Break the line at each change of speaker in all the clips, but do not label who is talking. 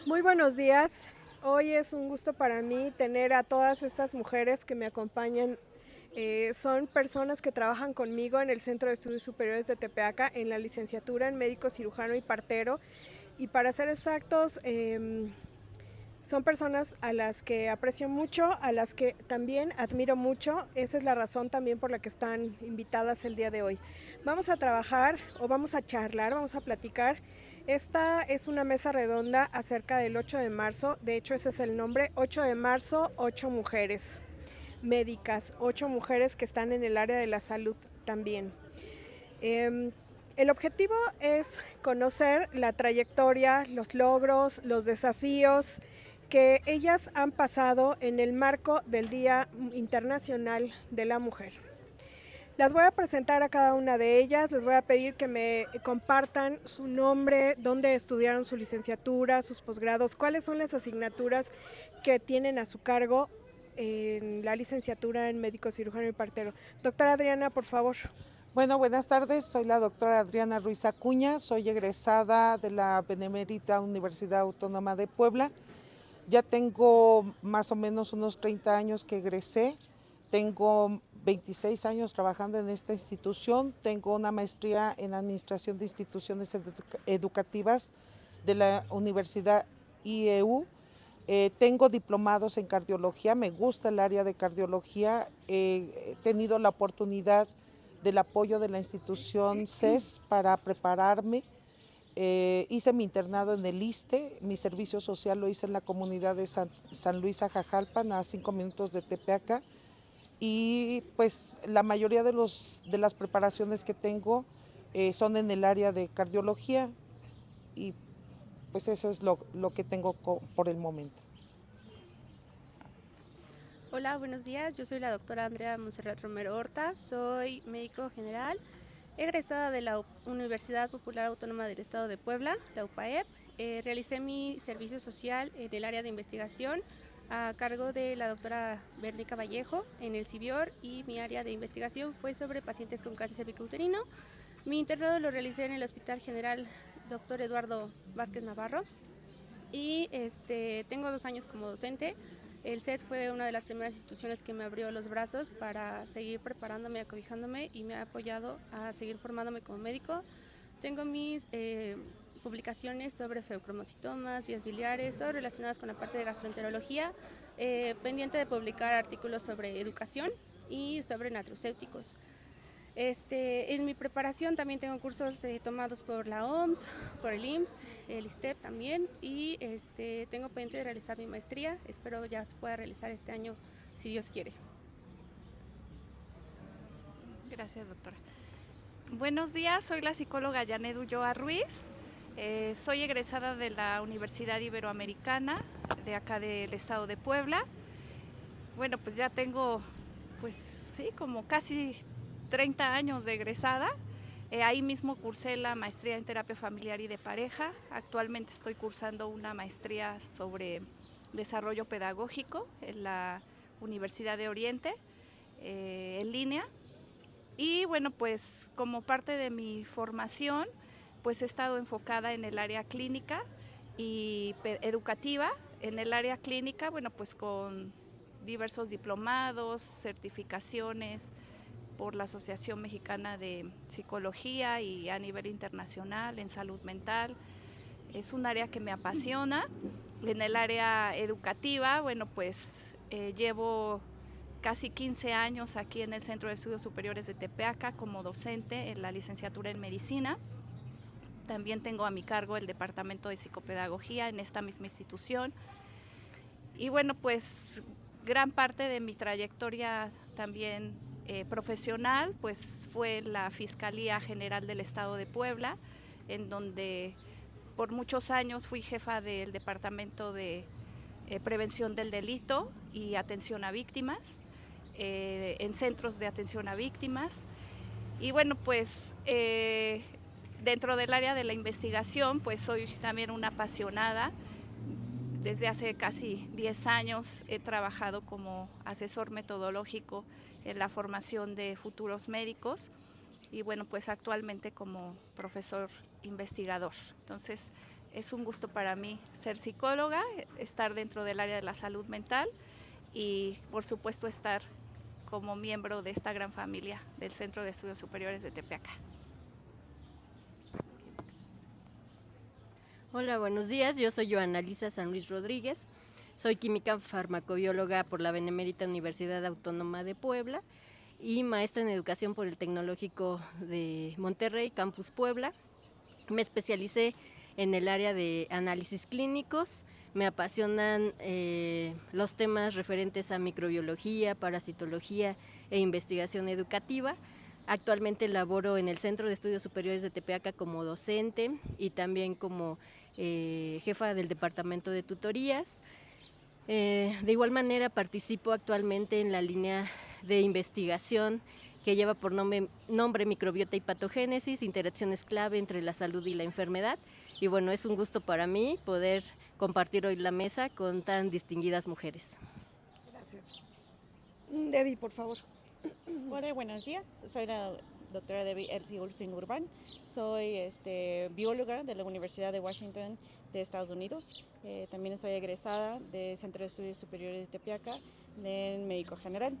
Muy buenos días. Hoy es un gusto para mí tener a todas estas mujeres que me acompañan. Son personas que trabajan conmigo en el Centro de Estudios Superiores de Tepeaca en la licenciatura en médico cirujano y partero. Y para ser exactos, son personas a las que aprecio mucho, a las que también admiro mucho. Esa es la razón también por la que están invitadas el día de hoy. Vamos a trabajar o vamos a charlar, vamos a platicar. Esta es una mesa redonda acerca del 8 de marzo. De hecho, ese es el nombre. 8 de marzo, 8 mujeres médicas, 8 mujeres que están en el área de la salud también. Eh, el objetivo es conocer la trayectoria, los logros, los desafíos que ellas han pasado en el marco del Día Internacional de la Mujer. Las voy a presentar a cada una de ellas, les voy a pedir que me compartan su nombre, dónde estudiaron su licenciatura, sus posgrados, cuáles son las asignaturas que tienen a su cargo en la licenciatura en médico cirujano y partero. Doctora Adriana, por favor.
Bueno, buenas tardes. Soy la doctora Adriana Ruiz Acuña. Soy egresada de la Benemérita Universidad Autónoma de Puebla. Ya tengo más o menos unos 30 años que egresé. Tengo 26 años trabajando en esta institución. Tengo una maestría en Administración de Instituciones Educativas de la Universidad IEU. Tengo diplomados en cardiología. Me gusta el área de cardiología. He tenido la oportunidad del apoyo de la institución CES para prepararme. Hice mi internado en el ISSSTE, mi servicio social lo hice en la comunidad de San Luis Ajajalpan, a 5 minutos de Tepeaca, y pues la mayoría de las preparaciones que tengo son en el área de cardiología, y pues eso es lo que tengo por el momento.
Hola, buenos días. Yo soy la doctora Andrea Monserrat Romero Horta. Soy médico general, egresada de la Universidad Popular Autónoma del Estado de Puebla, la UPAEP. Realicé mi servicio social en el área de investigación a cargo de la doctora Bernica Vallejo en el CIBIOR, y mi área de investigación fue sobre pacientes con cáncer cervicouterino. Mi internado lo realicé en el Hospital General Dr. Eduardo Vázquez Navarro, y tengo 2 años como docente. El CES fue una de las primeras instituciones que me abrió los brazos para seguir preparándome, acobijándome, y me ha apoyado a seguir formándome como médico. Tengo mis publicaciones sobre feocromocitomas, vías biliares o relacionadas con la parte de gastroenterología, pendiente de publicar artículos sobre educación y sobre nutracéuticos. En mi preparación también tengo cursos tomados por la OMS, por el IMSS, el ISTEP también, y tengo pendiente de realizar mi maestría. Espero ya se pueda realizar este año, si Dios quiere.
Gracias, doctora. Buenos días, soy la psicóloga Yanet Ulloa Ruiz. Soy egresada de la Universidad Iberoamericana, de acá del estado de Puebla. Bueno, pues ya tengo, pues sí, como casi 30 años de egresada. Ahí mismo cursé la maestría en terapia familiar y de pareja. Actualmente estoy cursando una maestría sobre desarrollo pedagógico en la Universidad de Oriente, en línea. Y bueno, pues como parte de mi formación, pues he estado enfocada en el área clínica y educativa. En el área clínica, bueno, pues con diversos diplomados, certificaciones por la Asociación Mexicana de Psicología y a nivel internacional en salud mental. Es un área que me apasiona. En el área educativa, bueno, pues llevo casi 15 años aquí en el Centro de Estudios Superiores de Tepeaca como docente en la licenciatura en medicina. También tengo a mi cargo el departamento de psicopedagogía en esta misma institución. Y bueno, pues gran parte de mi trayectoria también profesional pues fue la Fiscalía General del Estado de Puebla, en donde por muchos años fui jefa del departamento de prevención del delito y atención a víctimas, en centros de atención a víctimas. Y bueno, pues dentro del área de la investigación, pues soy también una apasionada. Desde hace casi 10 años he trabajado como asesor metodológico en la formación de futuros médicos, y bueno, pues actualmente como profesor investigador. Entonces, Es un gusto para mí ser psicóloga, estar dentro del área de la salud mental y por supuesto estar como miembro de esta gran familia del Centro de Estudios Superiores de Tepeaca.
Hola, buenos días. Yo soy Joana Lisa San Luis Rodríguez. Soy química farmacobióloga por la Benemérita Universidad Autónoma de Puebla y maestra en educación por el Tecnológico de Monterrey, Campus Puebla. Me especialicé en el área de análisis clínicos. Me apasionan los temas referentes a microbiología, parasitología e investigación educativa. Actualmente laboro en el Centro de Estudios Superiores de Tepeaca como docente y también como jefa del departamento de tutorías. De igual manera participo actualmente en la línea de investigación que lleva por nombre Microbiota y Patogénesis, interacciones clave entre la salud y la enfermedad. Y bueno, es un gusto para mí poder compartir hoy la mesa con tan distinguidas mujeres.
Gracias. Debbie, por favor.
Hola, buenos días. Soy la doctora Debbie Elsie Ulfing Urban. Soy bióloga de la Universidad de Washington de Estados Unidos. También soy egresada del Centro de Estudios Superiores de Tepeaca, del médico general.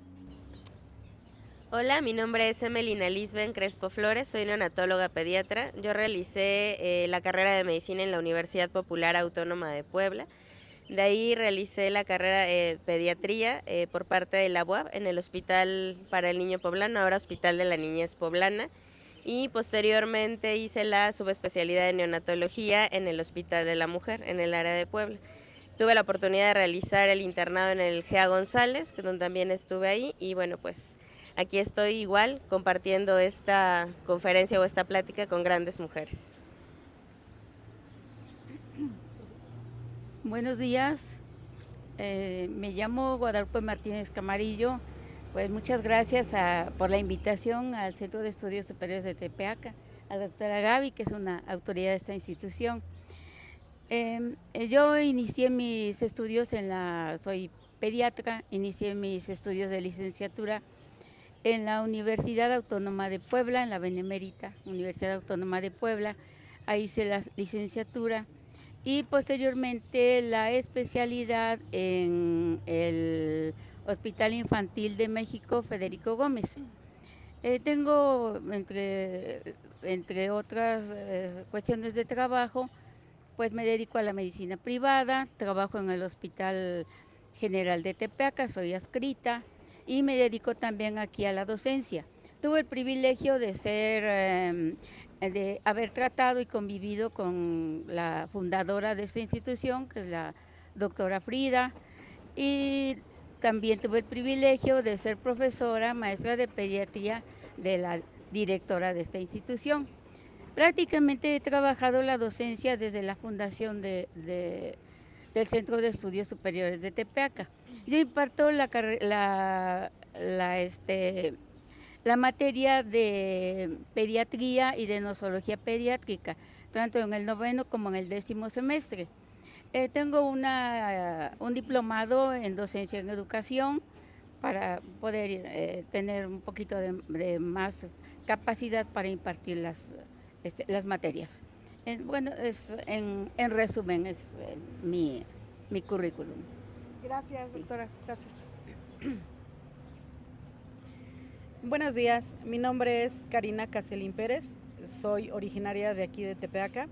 Hola, mi nombre es Emelina Lisben Crespo Flores, soy neonatóloga pediatra. Yo realicé la carrera de medicina en la Universidad Popular Autónoma de Puebla. De ahí realicé la carrera de pediatría por parte de la UAP en el Hospital para el Niño Poblano, ahora Hospital de la Niñez Poblana. Y posteriormente hice la subespecialidad de neonatología en el Hospital de la Mujer, en el área de Puebla. Tuve la oportunidad de realizar el internado en el GEA González, donde también estuve ahí, y bueno, pues aquí estoy igual compartiendo esta conferencia o esta plática con grandes mujeres.
Buenos días, me llamo Guadalupe Martínez Camarillo. Pues muchas gracias por la invitación al Centro de Estudios Superiores de Tepeaca, a la doctora Gaby, que es una autoridad de esta institución. Yo inicié mis estudios soy pediatra, inicié mis estudios de licenciatura en la Universidad Autónoma de Puebla, en la Benemérita Universidad Autónoma de Puebla. Ahí hice la licenciatura y posteriormente la especialidad en el Hospital Infantil de México, Federico Gómez. Tengo, entre otras cuestiones de trabajo, pues me dedico a la medicina privada, trabajo en el Hospital General de Tepeaca, soy adscrita, y me dedico también aquí a la docencia. Tuve el privilegio de haber tratado y convivido con la fundadora de esta institución, que es la doctora Frida, y también tuve el privilegio de ser profesora, maestra de pediatría de la directora de esta institución. Prácticamente he trabajado la docencia desde la fundación del Centro de Estudios Superiores de Tepeaca. Yo imparto la materia de pediatría y de nosología pediátrica, tanto en el 9º como en el 10º semestre. Tengo un diplomado en docencia en educación para poder tener un poquito de más capacidad para impartir las materias. Bueno, en resumen, es mi currículum.
Gracias, doctora. Gracias.
Buenos días, mi nombre es Karina Caselín Pérez, soy originaria de aquí de Tepeaca.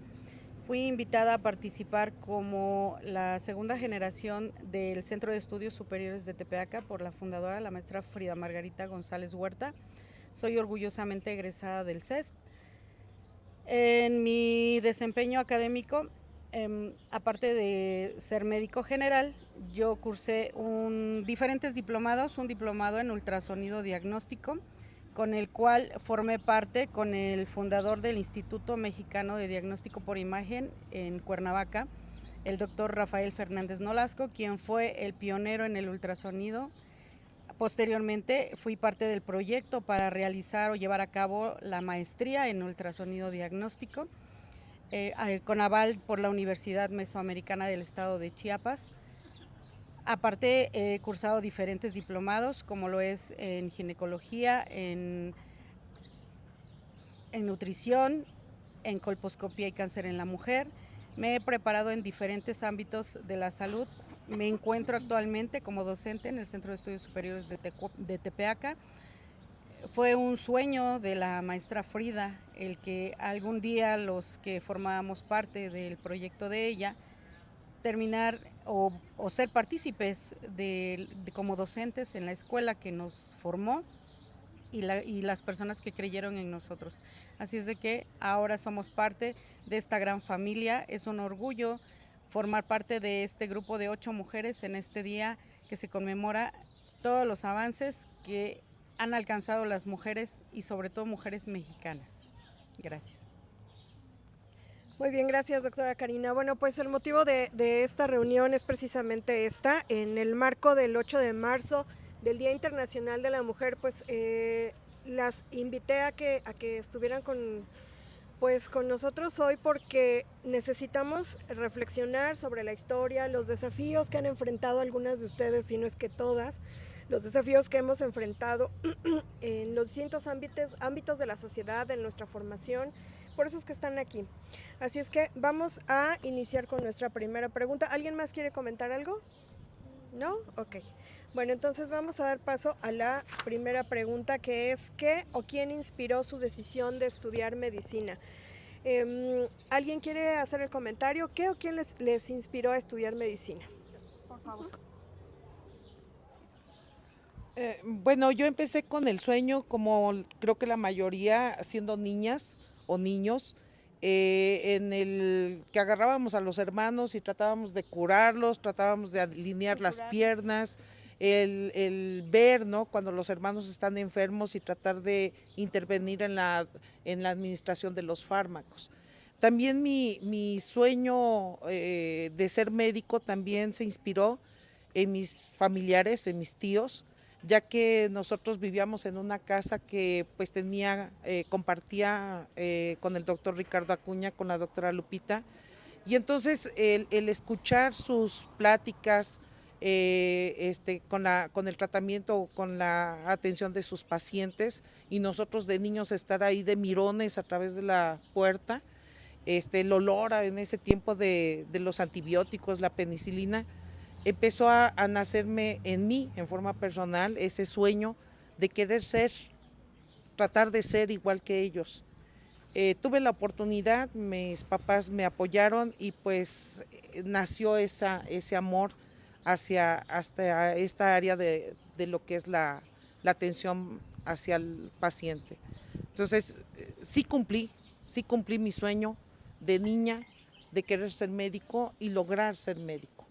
Fui invitada a participar como la segunda generación del Centro de Estudios Superiores de Tepeaca por la fundadora, la maestra Frida Margarita González Huerta. Soy orgullosamente egresada del CEST. En mi desempeño académico, aparte de ser médico general, yo cursé diferentes diplomados, un diplomado en ultrasonido diagnóstico, con el cual formé parte con el fundador del Instituto Mexicano de Diagnóstico por Imagen en Cuernavaca, el doctor Rafael Fernández Nolasco, quien fue el pionero en el ultrasonido. Posteriormente fui parte del proyecto para realizar o llevar a cabo la maestría en ultrasonido diagnóstico, con aval por la Universidad Mesoamericana del Estado de Chiapas. Aparte, he cursado diferentes diplomados, como lo es en ginecología, en nutrición, en colposcopía y cáncer en la mujer. Me he preparado en diferentes ámbitos de la salud. Me encuentro actualmente como docente en el Centro de Estudios Superiores de Tepeaca. Fue un sueño de la maestra Frida el que algún día los que formábamos parte del proyecto de ella terminar o ser partícipes como docentes en la escuela que nos formó y las personas que creyeron en nosotros. Así es de que ahora somos parte de esta gran familia. Es un orgullo formar parte de este grupo de 8 mujeres en este día que se conmemora todos los avances que han alcanzado las mujeres y sobre todo mujeres mexicanas. Gracias.
Muy bien, gracias doctora Karina. Bueno, pues el motivo de esta reunión es precisamente esta. En el marco del 8 de marzo, del Día Internacional de la Mujer, pues las invité a que estuvieran con nosotros hoy porque necesitamos reflexionar sobre la historia, los desafíos que han enfrentado algunas de ustedes, si no es que todas, los desafíos que hemos enfrentado en los distintos ámbitos de la sociedad, en nuestra formación. Por eso es que están aquí. Así es que vamos a iniciar con nuestra primera pregunta. ¿Alguien más quiere comentar algo? ¿No? Ok. Bueno, entonces vamos a dar paso a la primera pregunta, que es ¿qué o quién inspiró su decisión de estudiar medicina? ¿Alguien quiere hacer el comentario? ¿Qué o quién les inspiró a estudiar medicina? Por favor.
Bueno, yo empecé con el sueño, como creo que la mayoría, siendo niñas o niños, en el que agarrábamos a los hermanos y tratábamos de curarlos, tratábamos de alinear las piernas, el ver, ¿no?, cuando los hermanos están enfermos y tratar de intervenir en la administración de los fármacos. También mi sueño de ser médico también se inspiró en mis familiares, en mis tíos, ya que nosotros vivíamos en una casa que pues compartía con el doctor Ricardo Acuña, con la doctora Lupita, y entonces el escuchar sus pláticas con el tratamiento, con la atención de sus pacientes, y nosotros de niños estar ahí de mirones a través de la puerta, el olor en ese tiempo de los antibióticos, la penicilina, empezó a nacerme en mí, en forma personal, ese sueño de querer tratar de ser igual que ellos. Tuve la oportunidad, mis papás me apoyaron y pues nació ese amor hasta esta área de lo que es la atención hacia el paciente. Entonces, sí cumplí mi sueño de niña, de querer ser médico y lograr ser médico.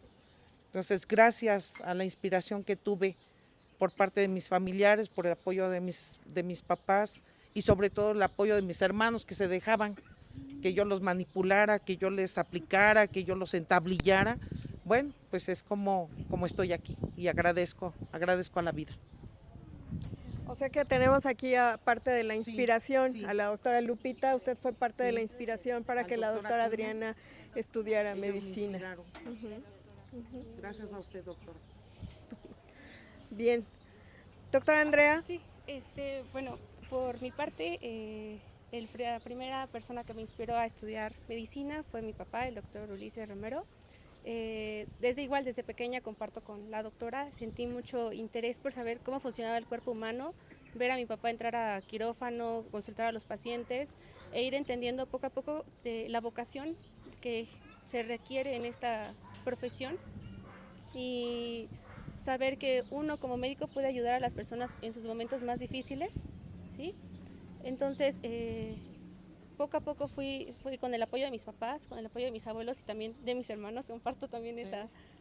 Entonces, gracias a la inspiración que tuve por parte de mis familiares, por el apoyo de mis papás y sobre todo el apoyo de mis hermanos que se dejaban que yo los manipulara, que yo les aplicara, que yo los entablillara. Bueno, pues es como estoy aquí y agradezco a la vida.
O sea que tenemos aquí parte de la inspiración,
sí.
A la doctora Lupita. Usted fue parte de la inspiración para que la doctora Adriana estudiara medicina.
Gracias a usted, doctora.
Bien. Doctora Andrea.
Sí, bueno, por mi parte, la primera persona que me inspiró a estudiar medicina fue mi papá, el doctor Ulises Romero. Desde pequeña comparto con la doctora, sentí mucho interés por saber cómo funcionaba el cuerpo humano, ver a mi papá entrar a quirófano, consultar a los pacientes e ir entendiendo poco a poco la vocación que se requiere en esta profesión y saber que uno como médico puede ayudar a las personas en sus momentos más difíciles, ¿sí? Entonces, poco a poco fui con el apoyo de mis papás, con el apoyo de mis abuelos y también de mis hermanos, comparto también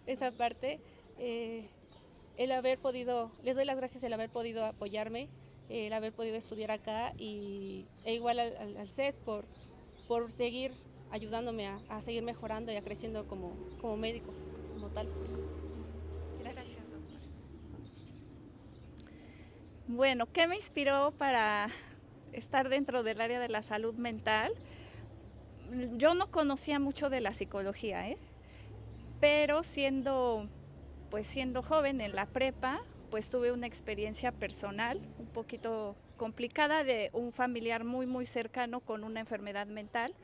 esa parte, el haber podido, les doy las gracias el haber podido apoyarme, el haber podido estudiar acá e igual al CES por seguir ayudándome a seguir mejorando y a creciendo como médico, como tal. Gracias.
Bueno, ¿qué me inspiró para estar dentro del área de la salud mental? Yo no conocía mucho de la psicología, pero siendo joven en la prepa, pues tuve una experiencia personal un poquito complicada de un familiar muy, muy cercano con una enfermedad mental.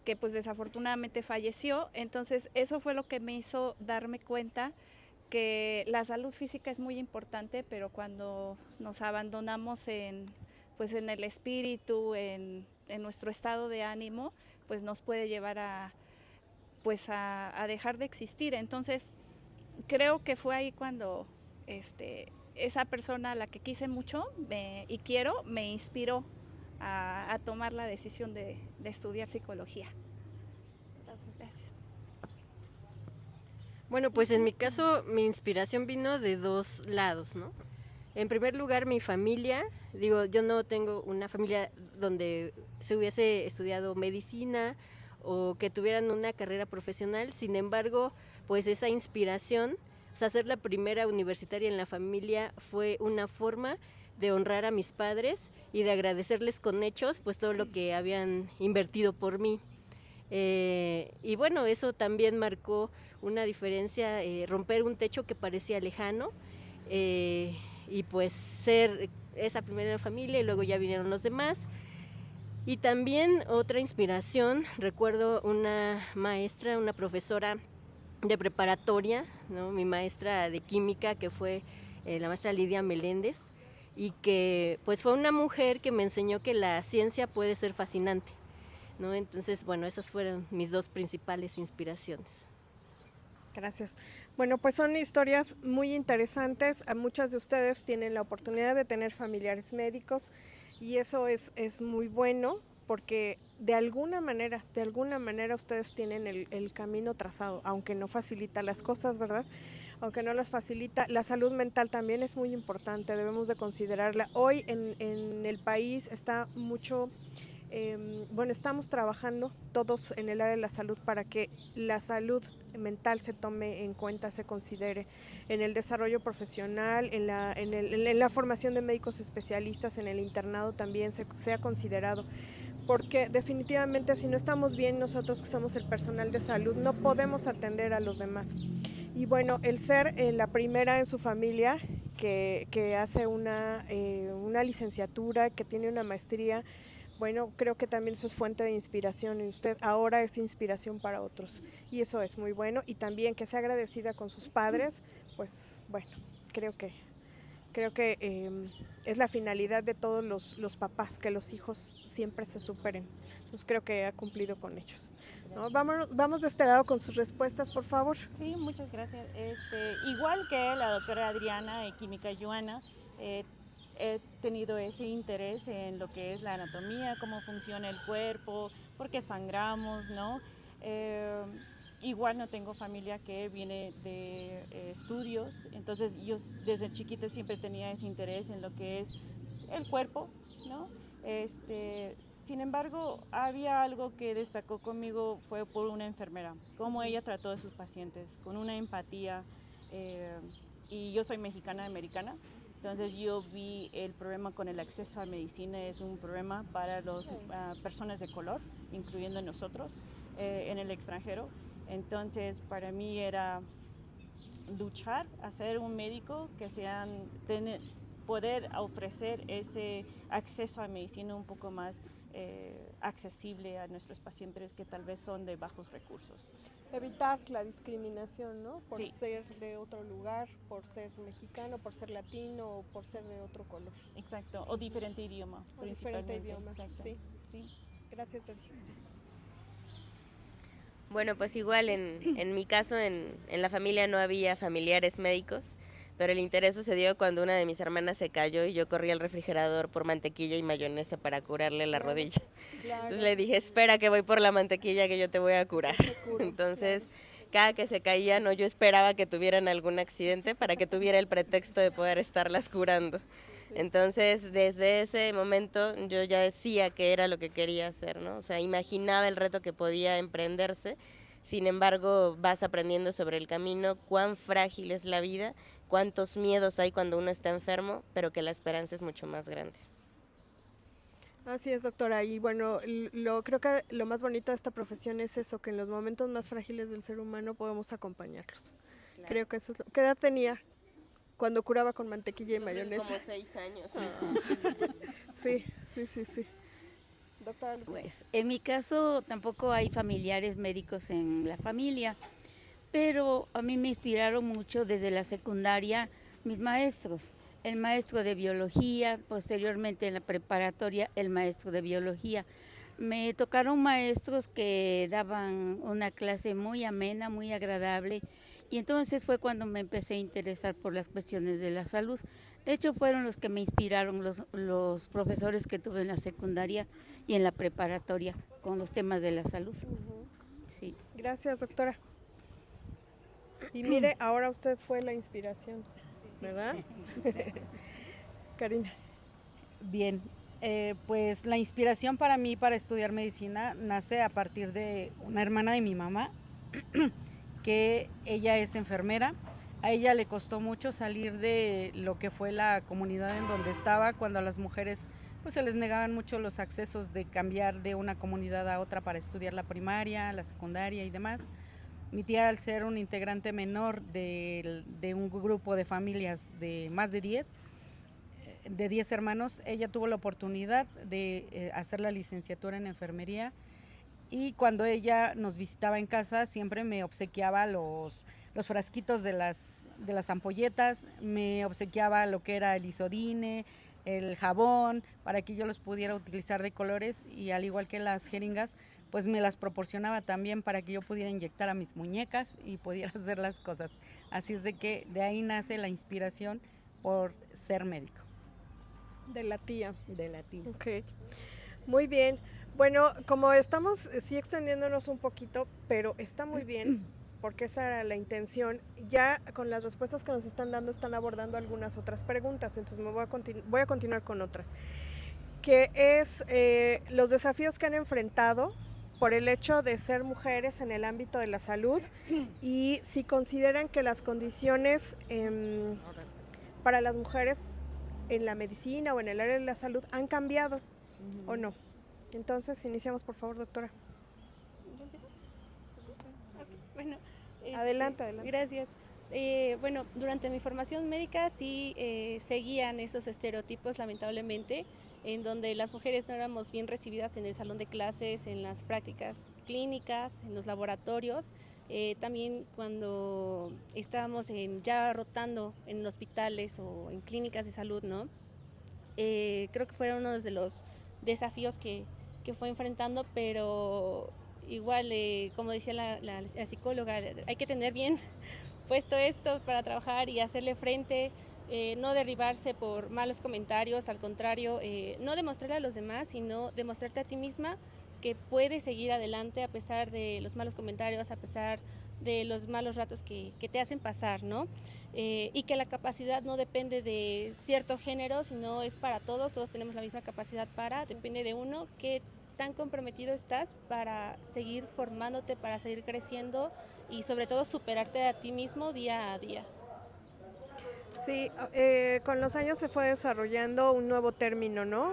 que pues desafortunadamente falleció. Entonces eso fue lo que me hizo darme cuenta que la salud física es muy importante, pero cuando nos abandonamos pues en el espíritu, en nuestro estado de ánimo, pues nos puede llevar a dejar de existir. Entonces creo que fue ahí cuando esa persona a la que quise mucho y quiero me inspiró a tomar la decisión de estudiar psicología. Gracias.
Bueno, pues en mi caso mi inspiración vino de dos lados, ¿no? En primer lugar, mi familia. Digo, yo no tengo una familia donde se hubiese estudiado medicina o que tuvieran una carrera profesional. Sin embargo, pues esa inspiración, o sea, ser la primera universitaria en la familia fue una forma de honrar a mis padres y de agradecerles con hechos pues todo lo que habían invertido por mí. Y bueno, eso también marcó una diferencia, romper un techo que parecía lejano, y pues ser esa primera familia y luego ya vinieron los demás. Y también otra inspiración, recuerdo una maestra, una profesora de preparatoria, ¿no? Mi maestra de química, que fue la maestra Lidia Meléndez, y que pues fue una mujer que me enseñó que la ciencia puede ser fascinante, ¿no? Entonces, bueno, esas fueron mis dos principales inspiraciones.
Gracias. Bueno, pues son historias muy interesantes. A muchas de ustedes tienen la oportunidad de tener familiares médicos y eso es muy bueno porque de alguna manera ustedes tienen el camino trazado, aunque no facilita las cosas, ¿verdad? Aunque no las facilita. La salud mental también es muy importante, debemos de considerarla. Hoy en el país está mucho... estamos trabajando todos en el área de la salud para que la salud mental se tome en cuenta, se considere en el desarrollo profesional, en la formación de médicos especialistas, en el internado también sea considerado. Porque definitivamente si no estamos bien nosotros que somos el personal de salud no podemos atender a los demás. Y bueno, el ser la primera en su familia que hace una licenciatura, que tiene una maestría, bueno, creo que también eso es fuente de inspiración y usted ahora es inspiración para otros y eso es muy bueno y también que sea agradecida con sus padres, pues bueno, creo que es la finalidad de todos los papás, que los hijos siempre se superen. Entonces creo que ha cumplido con ellos, ¿no? Vamos de este lado con sus respuestas, por favor.
Sí, muchas gracias. Igual que la doctora Adriana y química Joana, he tenido ese interés en lo que es la anatomía, cómo funciona el cuerpo, por qué sangramos, ¿no? Igual no tengo familia que viene de estudios, entonces yo desde chiquita siempre tenía ese interés en lo que es el cuerpo, ¿no? Sin embargo, había algo que destacó conmigo, fue por una enfermera, cómo ella trató a sus pacientes, con una empatía, y yo soy mexicana-americana. Entonces yo vi el problema con el acceso a medicina es un problema para las personas de color, incluyendo nosotros, en el extranjero. Entonces para mí era luchar a ser un médico que poder ofrecer ese acceso a medicina un poco más accesible a nuestros pacientes que tal vez son de bajos recursos.
Evitar la discriminación, ¿no? Por
Sí.
ser de otro lugar, por ser mexicano, por ser latino o por ser de otro color.
Exacto, o diferente idioma.
O diferente
principalmente.
idioma,
Exacto.
sí.
Sí.
Gracias, Sergio.
Bueno, pues igual en mi caso, en la familia no había familiares médicos, pero el interés sucedió cuando una de mis hermanas se cayó y yo corrí al refrigerador por mantequilla y mayonesa para curarle la rodilla.
Claro.
Entonces le dije, espera que voy por la mantequilla que yo te voy a curar. Entonces, cada que se caían, yo esperaba que tuvieran algún accidente para que tuviera el pretexto de poder estarlas curando. Entonces, desde ese momento yo ya decía que era lo que quería hacer, ¿no? O sea, imaginaba el reto que podía emprenderse. Sin embargo, vas aprendiendo sobre el camino cuán frágil es la vida, cuántos miedos hay cuando uno está enfermo, pero que la esperanza es mucho más grande.
Así es, doctora. Y bueno, creo que lo más bonito de esta profesión es eso, que en los momentos más frágiles del ser humano podemos acompañarlos. Claro. Creo que eso es ¿Qué edad tenía cuando curaba con mantequilla y mayonesa?
Como 6 años.
Sí. Doctora Lupita.
Pues en mi caso tampoco hay familiares médicos en la familia, pero a mí me inspiraron mucho desde la secundaria mis maestros. El maestro de biología, posteriormente en la preparatoria el maestro de biología. Me tocaron maestros que daban una clase muy amena, muy agradable, y entonces fue cuando me empecé a interesar por las cuestiones de la salud. De hecho, fueron los que me inspiraron, los profesores que tuve en la secundaria y en la preparatoria con los temas de la salud. Sí.
Gracias, doctora. Y mire, ahora usted fue la inspiración, ¿verdad? Karina.
Bien, pues la inspiración para mí para estudiar medicina nace a partir de una hermana de mi mamá, que ella es enfermera. A ella le costó mucho salir de lo que fue la comunidad en donde estaba, cuando a las mujeres pues se les negaban mucho los accesos de cambiar de una comunidad a otra para estudiar la primaria, la secundaria y demás. Mi tía, al ser un integrante menor de un grupo de familias de más de 10 hermanos, ella tuvo la oportunidad de hacer la licenciatura en enfermería, y cuando ella nos visitaba en casa siempre me obsequiaba los frasquitos de las ampolletas, me obsequiaba lo que era el Isodine, el jabón, para que yo los pudiera utilizar de colores, y al igual que las jeringas, pues me las proporcionaba también para que yo pudiera inyectar a mis muñecas y pudiera hacer las cosas. Así es de que de ahí nace la inspiración por ser médico.
De la tía.
De la tía.
Ok, muy bien. Bueno, como estamos sí extendiéndonos un poquito, pero está muy bien, porque esa era la intención. Ya con las respuestas que nos están dando están abordando algunas otras preguntas, entonces voy a continuar con otras, que es los desafíos que han enfrentado por el hecho de ser mujeres en el ámbito de la salud, y si consideran que las condiciones para las mujeres en la medicina o en el área de la salud han cambiado o no. Entonces, iniciamos, por favor, doctora.
¿Yo empiezo? Okay, bueno,
Adelante.
Gracias. Bueno, durante mi formación médica sí seguían esos estereotipos, lamentablemente, en donde las mujeres no éramos bien recibidas en el salón de clases, en las prácticas clínicas, en los laboratorios. También cuando estábamos ya rotando en hospitales o en clínicas de salud, ¿no? Creo que fueron uno de los desafíos que fue enfrentando, pero igual, como decía la psicóloga, hay que tener bien puesto esto para trabajar y hacerle frente, no derribarse por malos comentarios, al contrario, no demostrarle a los demás, sino demostrarte a ti misma que puedes seguir adelante a pesar de los malos comentarios, a pesar de los malos ratos que te hacen pasar, ¿no? Y que la capacidad no depende de cierto género, sino es para todos tenemos la misma capacidad depende de uno, qué tan comprometido estás para seguir formándote, para seguir creciendo y sobre todo superarte a ti mismo día a día.
Sí, con los años se fue desarrollando un nuevo término, ¿no?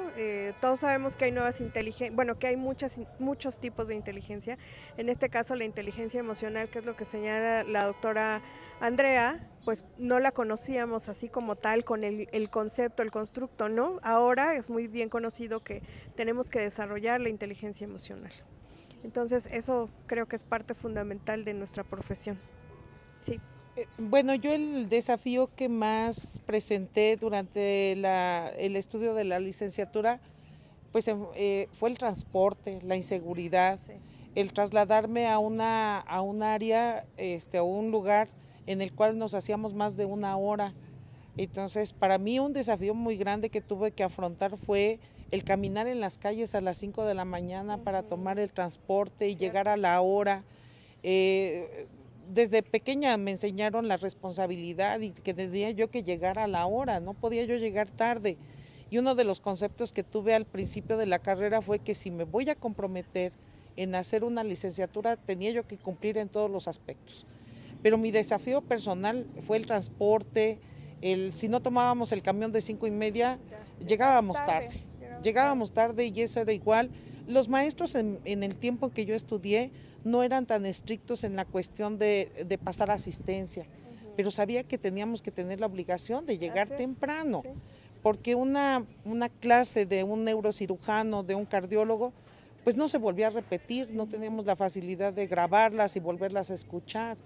Todos sabemos que hay nuevas inteligencias, bueno, que hay muchos tipos de inteligencia. En este caso, la inteligencia emocional, que es lo que señala la doctora Andrea, pues no la conocíamos así como tal, con el concepto, el constructo, ¿no? Ahora es muy bien conocido que tenemos que desarrollar la inteligencia emocional. Entonces, eso creo que es parte fundamental de nuestra profesión. Sí.
Bueno, yo el desafío que más presenté durante el estudio de la licenciatura, pues fue el transporte, la inseguridad, sí. El trasladarme a un área, a un lugar en el cual nos hacíamos más de una hora. Entonces, para mí un desafío muy grande que tuve que afrontar fue el caminar en las calles a las 5 de la mañana para tomar el transporte y llegar a la hora. Desde pequeña me enseñaron la responsabilidad y que tenía yo que llegar a la hora, no podía yo llegar tarde. Y uno de los conceptos que tuve al principio de la carrera fue que si me voy a comprometer en hacer una licenciatura, tenía yo que cumplir en todos los aspectos. Pero mi desafío personal fue el transporte, si no tomábamos el camión de 5:30, llegábamos tarde y eso era igual. Los maestros en el tiempo que yo estudié no eran tan estrictos en la cuestión de pasar asistencia, pero sabía que teníamos que tener la obligación de llegar temprano, porque una clase de un neurocirujano, de un cardiólogo, pues no se volvía a repetir, no teníamos la facilidad de grabarlas y volverlas a escuchar.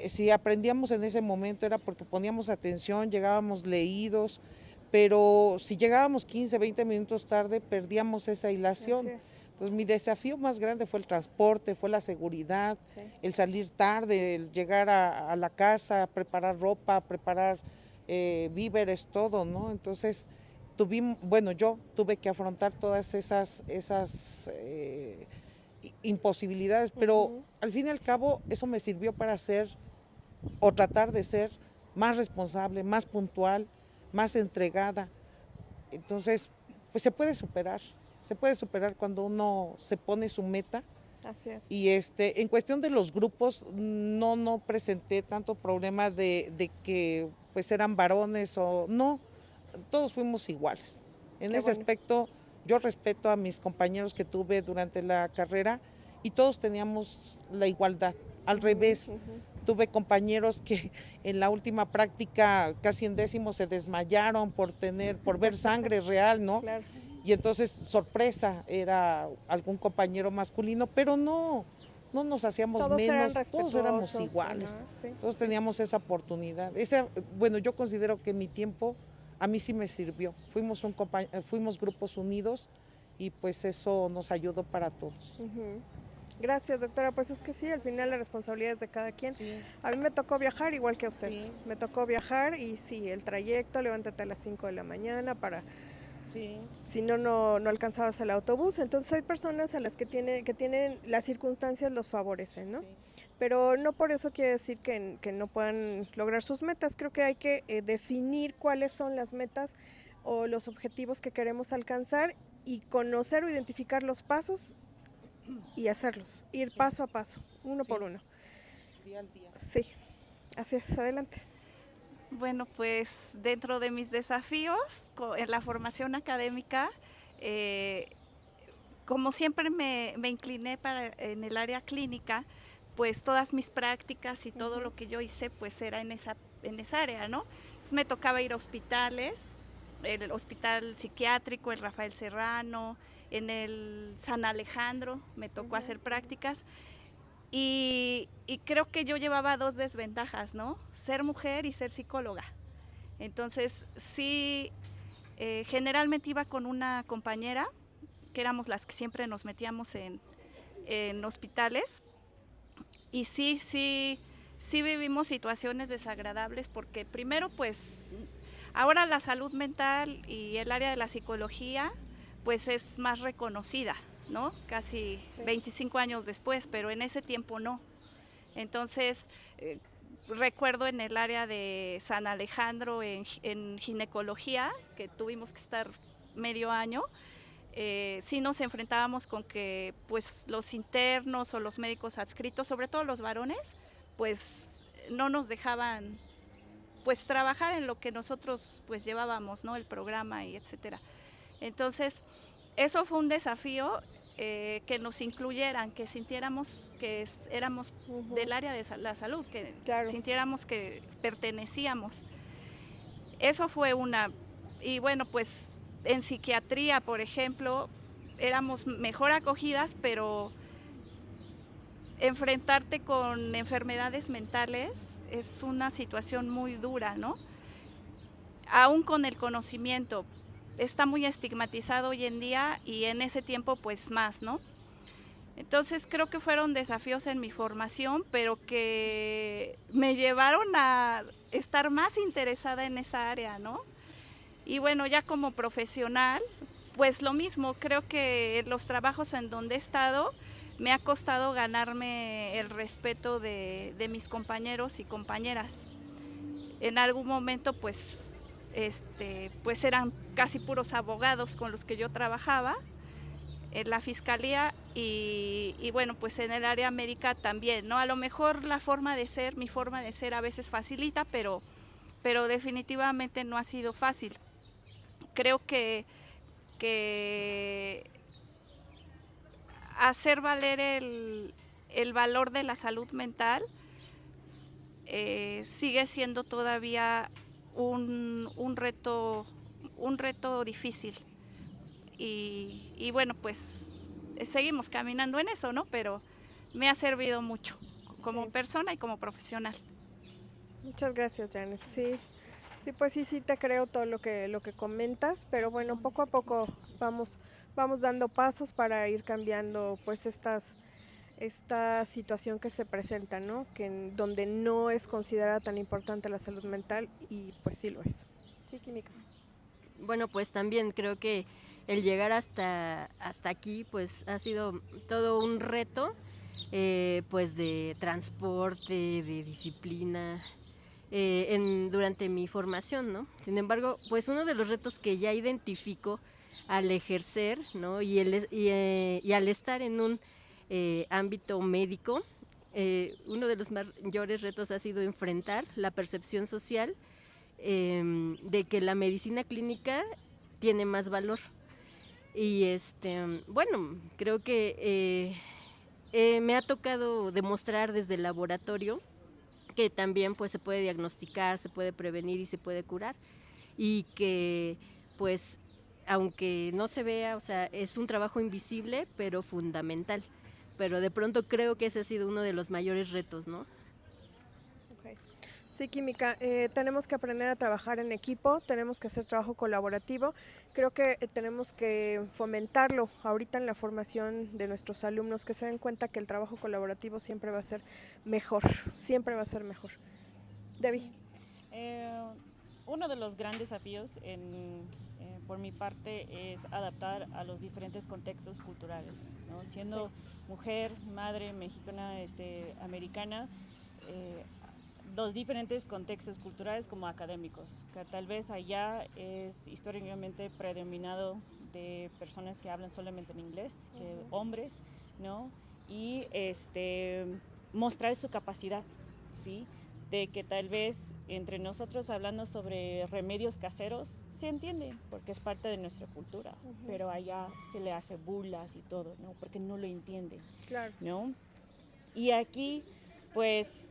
Si aprendíamos en ese momento era porque poníamos atención, llegábamos leídos, pero si llegábamos 15, 20 minutos tarde perdíamos esa hilación. Entonces mi desafío más grande fue el transporte, fue la seguridad, el salir tarde, el llegar a la casa, preparar ropa, preparar víveres, todo, ¿no? Entonces yo tuve que afrontar todas esas imposibilidades, pero al fin y al cabo eso me sirvió para ser o tratar de ser más responsable, más puntual, más entregada. Entonces, pues se puede superar cuando uno se pone su meta.
Así es.
Y en cuestión de los grupos, no presenté tanto problema de que pues eran varones o no, todos fuimos iguales. En ese aspecto, yo respeto a mis compañeros que tuve durante la carrera y todos teníamos la igualdad. Al revés, tuve compañeros que en la última práctica casi en décimo se desmayaron por ver sangre real, ¿no?
Claro.
Y entonces, sorpresa, era algún compañero masculino, pero no nos hacíamos
todos
menos,
todos
éramos iguales,
sí,
todos teníamos esa oportunidad. Yo considero que mi tiempo a mí sí me sirvió, fuimos grupos unidos y pues eso nos ayudó para todos.
Gracias, doctora. Pues es que sí, al final la responsabilidad es de cada quien. Sí. A mí me tocó viajar igual que a usted. Sí. Me tocó viajar y sí, el trayecto, levántate a las 5 de la mañana para... Sí. Si no alcanzabas el autobús. Entonces hay personas a las que tienen las circunstancias los favorecen, ¿no? Sí. Pero no por eso quiere decir que no puedan lograr sus metas. Creo que hay que definir cuáles son las metas o los objetivos que queremos alcanzar y conocer o identificar los pasos y hacerlos, ir paso a paso, uno por uno.
Día al día.
Sí, así es, adelante.
Bueno, pues dentro de mis desafíos en la formación académica, como siempre me incliné en el área clínica, pues todas mis prácticas y todo lo que yo hice pues era en esa área, ¿no? Entonces me tocaba ir a hospitales, el hospital psiquiátrico, el Rafael Serrano, en el San Alejandro me tocó hacer prácticas y creo que yo llevaba dos desventajas, ¿no? Ser mujer y ser psicóloga. Entonces sí, generalmente iba con una compañera, que éramos las que siempre nos metíamos en hospitales y sí vivimos situaciones desagradables porque primero pues ahora la salud mental y el área de la psicología pues es más reconocida, ¿no? Casi 25 años después, pero en ese tiempo no. Entonces, recuerdo en el área de San Alejandro, en ginecología, que tuvimos que estar medio año, sí nos enfrentábamos con que pues los internos o los médicos adscritos, sobre todo los varones, pues no nos dejaban pues trabajar en lo que nosotros pues llevábamos, ¿no? El programa y etcétera. Entonces, eso fue un desafío, que nos incluyeran, que sintiéramos que éramos del área de la salud, que sintiéramos que pertenecíamos. Eso fue una. Y bueno, pues en psiquiatría, por ejemplo, éramos mejor acogidas, pero enfrentarte con enfermedades mentales es una situación muy dura, ¿no? Aún con el conocimiento. Está muy estigmatizado hoy en día y en ese tiempo pues más, ¿no? Entonces creo que fueron desafíos en mi formación, pero que me llevaron a estar más interesada en esa área, ¿no? Y bueno, ya como profesional, pues lo mismo, creo que los trabajos en donde he estado me ha costado ganarme el respeto de mis compañeros y compañeras. En algún momento pues eran casi puros abogados con los que yo trabajaba en la fiscalía y bueno, pues en el área médica también, ¿no? A lo mejor mi forma de ser a veces facilita, pero definitivamente no ha sido fácil. Creo que hacer valer el valor de la salud mental sigue siendo todavía un reto difícil y bueno, pues seguimos caminando en eso, ¿no? Pero me ha servido mucho como
Sí.
persona y como profesional.
Muchas gracias, Janet. Sí, sí, pues sí te creo todo lo que comentas, pero bueno, poco a poco vamos dando pasos para ir cambiando pues esta situación que se presenta, ¿no? Donde no es considerada tan importante la salud mental y pues sí lo es. Sí, Química.
Bueno, pues también creo que el llegar hasta aquí pues ha sido todo un reto, pues de transporte, de disciplina, durante mi formación, ¿no? Sin embargo, pues uno de los retos que ya identifico al ejercer, ¿no? y al estar en un ámbito médico, uno de los mayores retos ha sido enfrentar la percepción social de que la medicina clínica tiene más valor. Y bueno, creo que me ha tocado demostrar desde el laboratorio que también pues se puede diagnosticar, se puede prevenir y se puede curar, y que pues aunque no se vea, o sea, es un trabajo invisible pero fundamental, pero de pronto creo que ese ha sido uno de los mayores retos, ¿no?
Okay. Sí, Química, tenemos que aprender a trabajar en equipo, tenemos que hacer trabajo colaborativo. Creo que tenemos que fomentarlo ahorita en la formación de nuestros alumnos, que se den cuenta que el trabajo colaborativo siempre va a ser mejor, siempre va a ser mejor. Debbie.
Uno de los grandes desafíos por mi parte es adaptar a los diferentes contextos culturales, ¿no? Siendo mujer, madre, mexicana, americana, los diferentes contextos culturales como académicos, que tal vez allá es históricamente predominado de personas que hablan solamente en inglés, que hombres, ¿no? Y mostrar su capacidad, ¿sí? De que tal vez entre nosotros hablando sobre remedios caseros se entiende porque es parte de nuestra cultura, pero allá se le hace burlas y todo, ¿no? Porque no lo entienden,
Claro.
¿no? Y aquí pues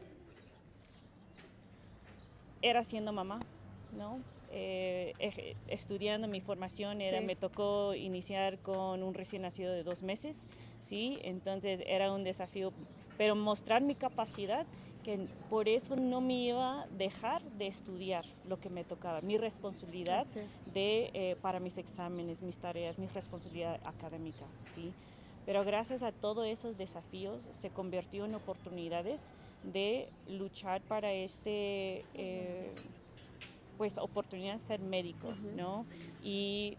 era siendo mamá, ¿no? Estudiando mi formación, me tocó iniciar con un recién nacido de 2 meses, ¿sí? Entonces era un desafío, pero mostrar mi capacidad, que por eso no me iba a dejar de estudiar lo que me tocaba, mi responsabilidad para mis exámenes, mis tareas, mi responsabilidad académica, ¿sí? Pero gracias a todos esos desafíos se convirtió en oportunidades de luchar para pues oportunidad de ser médico, ¿no? Y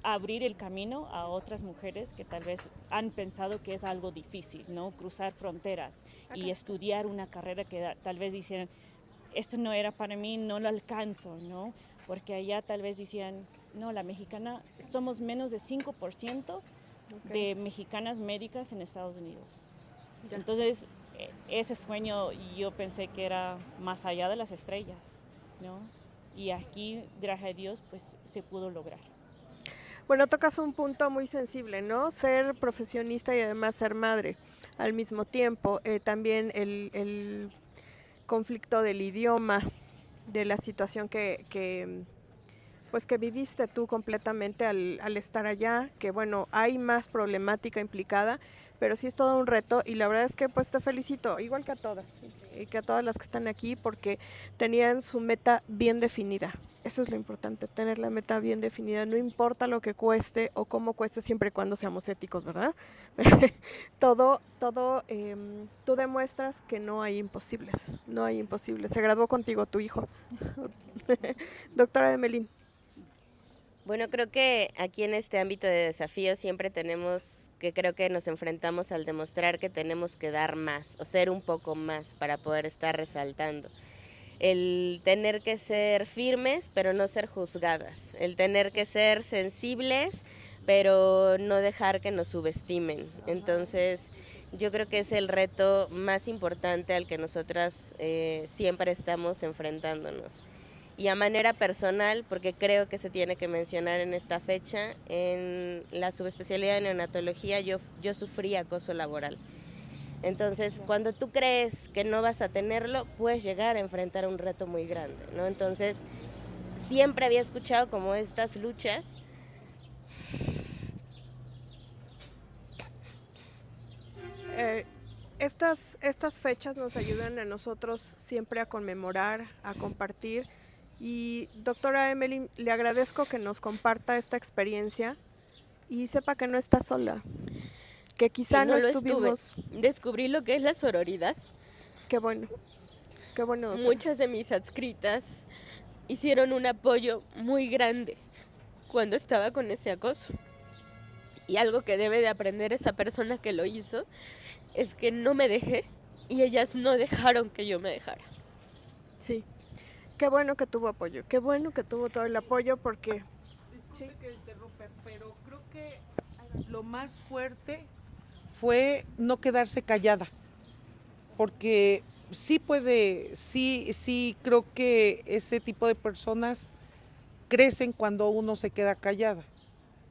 abrir el camino a otras mujeres que tal vez han pensado que es algo difícil, ¿no? Cruzar fronteras y estudiar una carrera que tal vez decían, esto no era para mí, no lo alcanzo, ¿no? Porque allá tal vez decían, no, la mexicana, somos menos de 5% de mexicanas médicas en Estados Unidos. Entonces, ese sueño yo pensé que era más allá de las estrellas, ¿no? Y aquí, gracias a Dios, pues se pudo lograr.
Bueno, tocas un punto muy sensible, ¿no? Ser profesionista y además ser madre al mismo tiempo. También el conflicto del idioma, de la situación que viviste tú completamente al estar allá, que bueno, hay más problemática implicada, pero sí es todo un reto y la verdad es que pues te felicito, igual que a todas, que a todas las que están aquí, porque tenían su meta bien definida. Eso es lo importante, tener la meta bien definida, no importa lo que cueste o cómo cueste, siempre y cuando seamos éticos, ¿verdad? Tú demuestras que no hay imposibles, no hay imposibles. Se graduó contigo tu hijo. Doctora Emelín.
Bueno, creo que aquí en este ámbito de desafíos siempre creo que nos enfrentamos al demostrar que tenemos que dar más o ser un poco más para poder estar resaltando. El tener que ser firmes, pero no ser juzgadas. El tener que ser sensibles, pero no dejar que nos subestimen. Entonces, yo creo que es el reto más importante al que nosotras siempre estamos enfrentándonos. Y a manera personal, porque creo que se tiene que mencionar en esta fecha, en la subespecialidad de neonatología yo sufrí acoso laboral. Entonces, cuando tú crees que no vas a tenerlo, puedes llegar a enfrentar un reto muy grande, ¿no? Entonces, siempre había escuchado como estas luchas
estas fechas nos ayudan a nosotros siempre a conmemorar, a compartir. Y doctora Emily, le agradezco que nos comparta esta experiencia y sepa que no está sola, que quizá
no
no
lo
estuvimos.
Descubrí lo que es la sororidad.
Qué bueno, doctora.
Muchas de mis adscritas hicieron un apoyo muy grande cuando estaba con ese acoso. Y algo que debe de aprender esa persona que lo hizo es que no me dejé y ellas no dejaron que yo me dejara.
Sí, qué bueno que tuvo apoyo, qué bueno que tuvo todo el apoyo porque...
Disculpe que interrumpa, pero creo que lo más fuerte fue no quedarse callada, porque sí creo que ese tipo de personas crecen cuando uno se queda callada.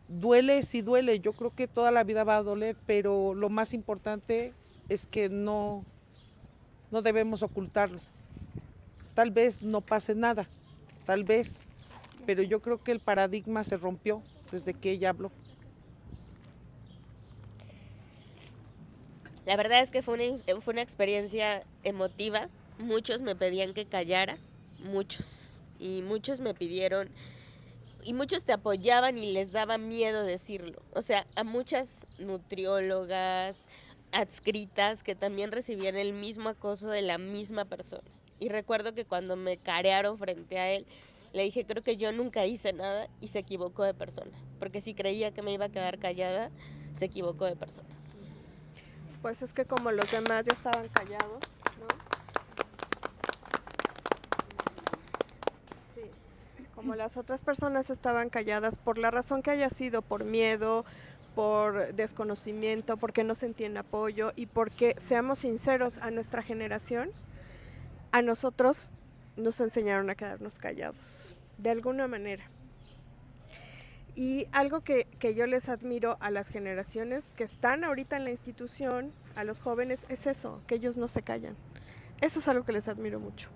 Duele, sí duele, yo creo que toda la vida va a doler, pero lo más importante es que no debemos ocultarlo. Tal vez no pase nada, tal vez, pero yo creo que el paradigma se rompió desde que ella habló.
La verdad es que fue una experiencia emotiva. Muchos me pedían que callara, muchos. Y muchos me pidieron, y muchos te apoyaban y les daba miedo decirlo. O sea, a muchas nutriólogas, adscritas, que también recibían el mismo acoso de la misma persona. Y recuerdo que cuando me carearon frente a él, le dije, creo que yo nunca hice nada, y se equivocó de persona. Porque si creía que me iba a quedar callada, se equivocó de persona.
Pues es que como los demás ya estaban callados, ¿no? Sí, como las otras personas estaban calladas por la razón que haya sido, por miedo, por desconocimiento, porque no sentían apoyo y porque, seamos sinceros, a nuestra generación, a nosotros nos enseñaron a quedarnos callados, de alguna manera. Y algo que yo les admiro a las generaciones que están ahorita en la institución, a los jóvenes, es eso, que ellos no se callan. Eso es algo que les admiro mucho.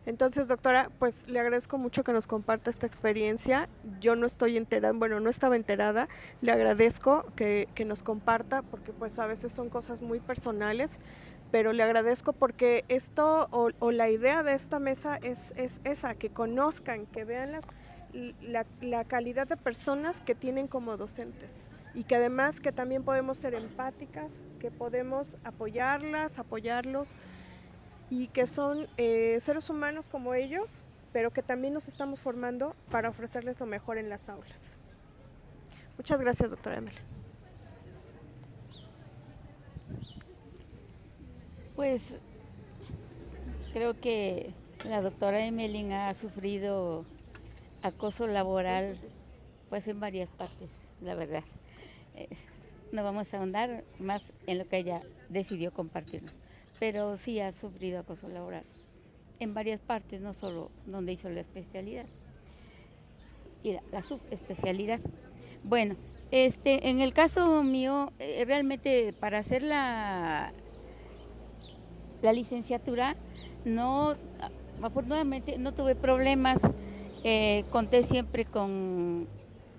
Entonces, doctora, pues le agradezco mucho que nos comparta esta experiencia. Yo no estoy enterada, bueno, no estaba enterada. Le agradezco que nos comparta, porque pues a veces son cosas muy personales, pero le agradezco porque esto o la idea de esta mesa es esa, que conozcan, que vean la calidad de personas que tienen como docentes y que además que también podemos ser empáticas, que podemos apoyarlos y que son seres humanos como ellos, pero que también nos estamos formando para ofrecerles lo mejor en las aulas. Muchas gracias, doctora Emily.
Pues creo que la doctora Emily ha sufrido acoso laboral pues en varias partes, la verdad. No vamos a ahondar más en lo que ella decidió compartirnos, pero sí ha sufrido acoso laboral en varias partes, no solo donde hizo la especialidad y la subespecialidad. Bueno, en el caso mío, realmente para hacer la licenciatura, afortunadamente no tuve problemas. Conté siempre con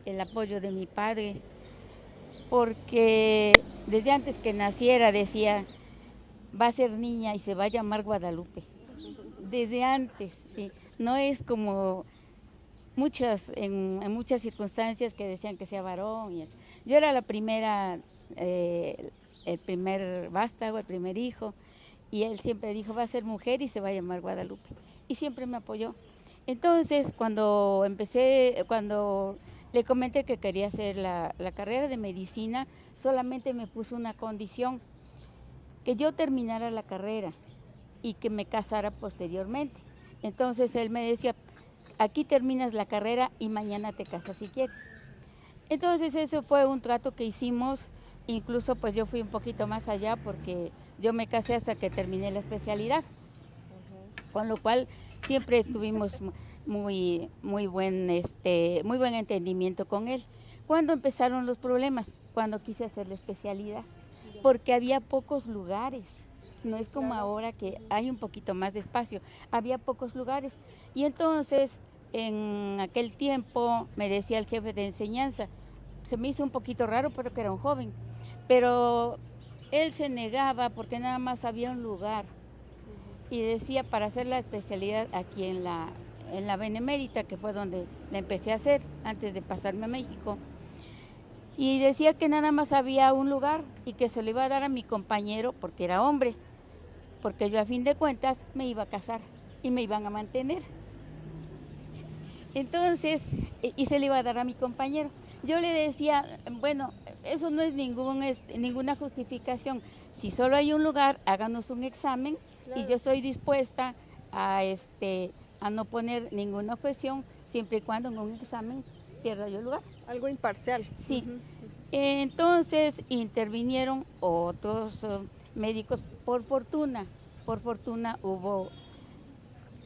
el apoyo de mi padre, porque desde antes que naciera decía, va a ser niña y se va a llamar Guadalupe. Desde antes, sí. No es como en muchas circunstancias que decían que sea varón y así. Yo era la primera, el primer vástago, el primer hijo, y él siempre dijo, va a ser mujer y se va a llamar Guadalupe. Y siempre me apoyó. Entonces, cuando le comenté que quería hacer la carrera de medicina, solamente me puso una condición, que yo terminara la carrera y que me casara posteriormente. Entonces él me decía, aquí terminas la carrera y mañana te casas si quieres. Entonces eso fue un trato que hicimos, incluso pues yo fui un poquito más allá porque yo me casé hasta que terminé la especialidad, con lo cual siempre tuvimos muy buen entendimiento con él. ¿Cuándo empezaron los problemas? Cuando quise hacer la especialidad, porque había pocos lugares. No es como ahora que hay un poquito más de espacio, había pocos lugares. Y entonces, en aquel tiempo, me decía el jefe de enseñanza, se me hizo un poquito raro, pero que era un joven, pero Él se negaba porque nada más había un lugar y decía para hacer la especialidad aquí en la Benemérita, que fue donde la empecé a hacer antes de pasarme a México. Y decía que nada más había un lugar y que se lo iba a dar a mi compañero porque era hombre, porque yo a fin de cuentas me iba a casar y me iban a mantener. Entonces, y se le iba a dar a mi compañero. Yo le decía, bueno, eso no es ninguna justificación. Si solo hay un lugar, háganos un examen, claro. Y yo estoy dispuesta a no poner ninguna objeción, siempre y cuando en un examen pierda yo el lugar.
Algo imparcial.
Sí. Entonces intervinieron otros médicos, por fortuna hubo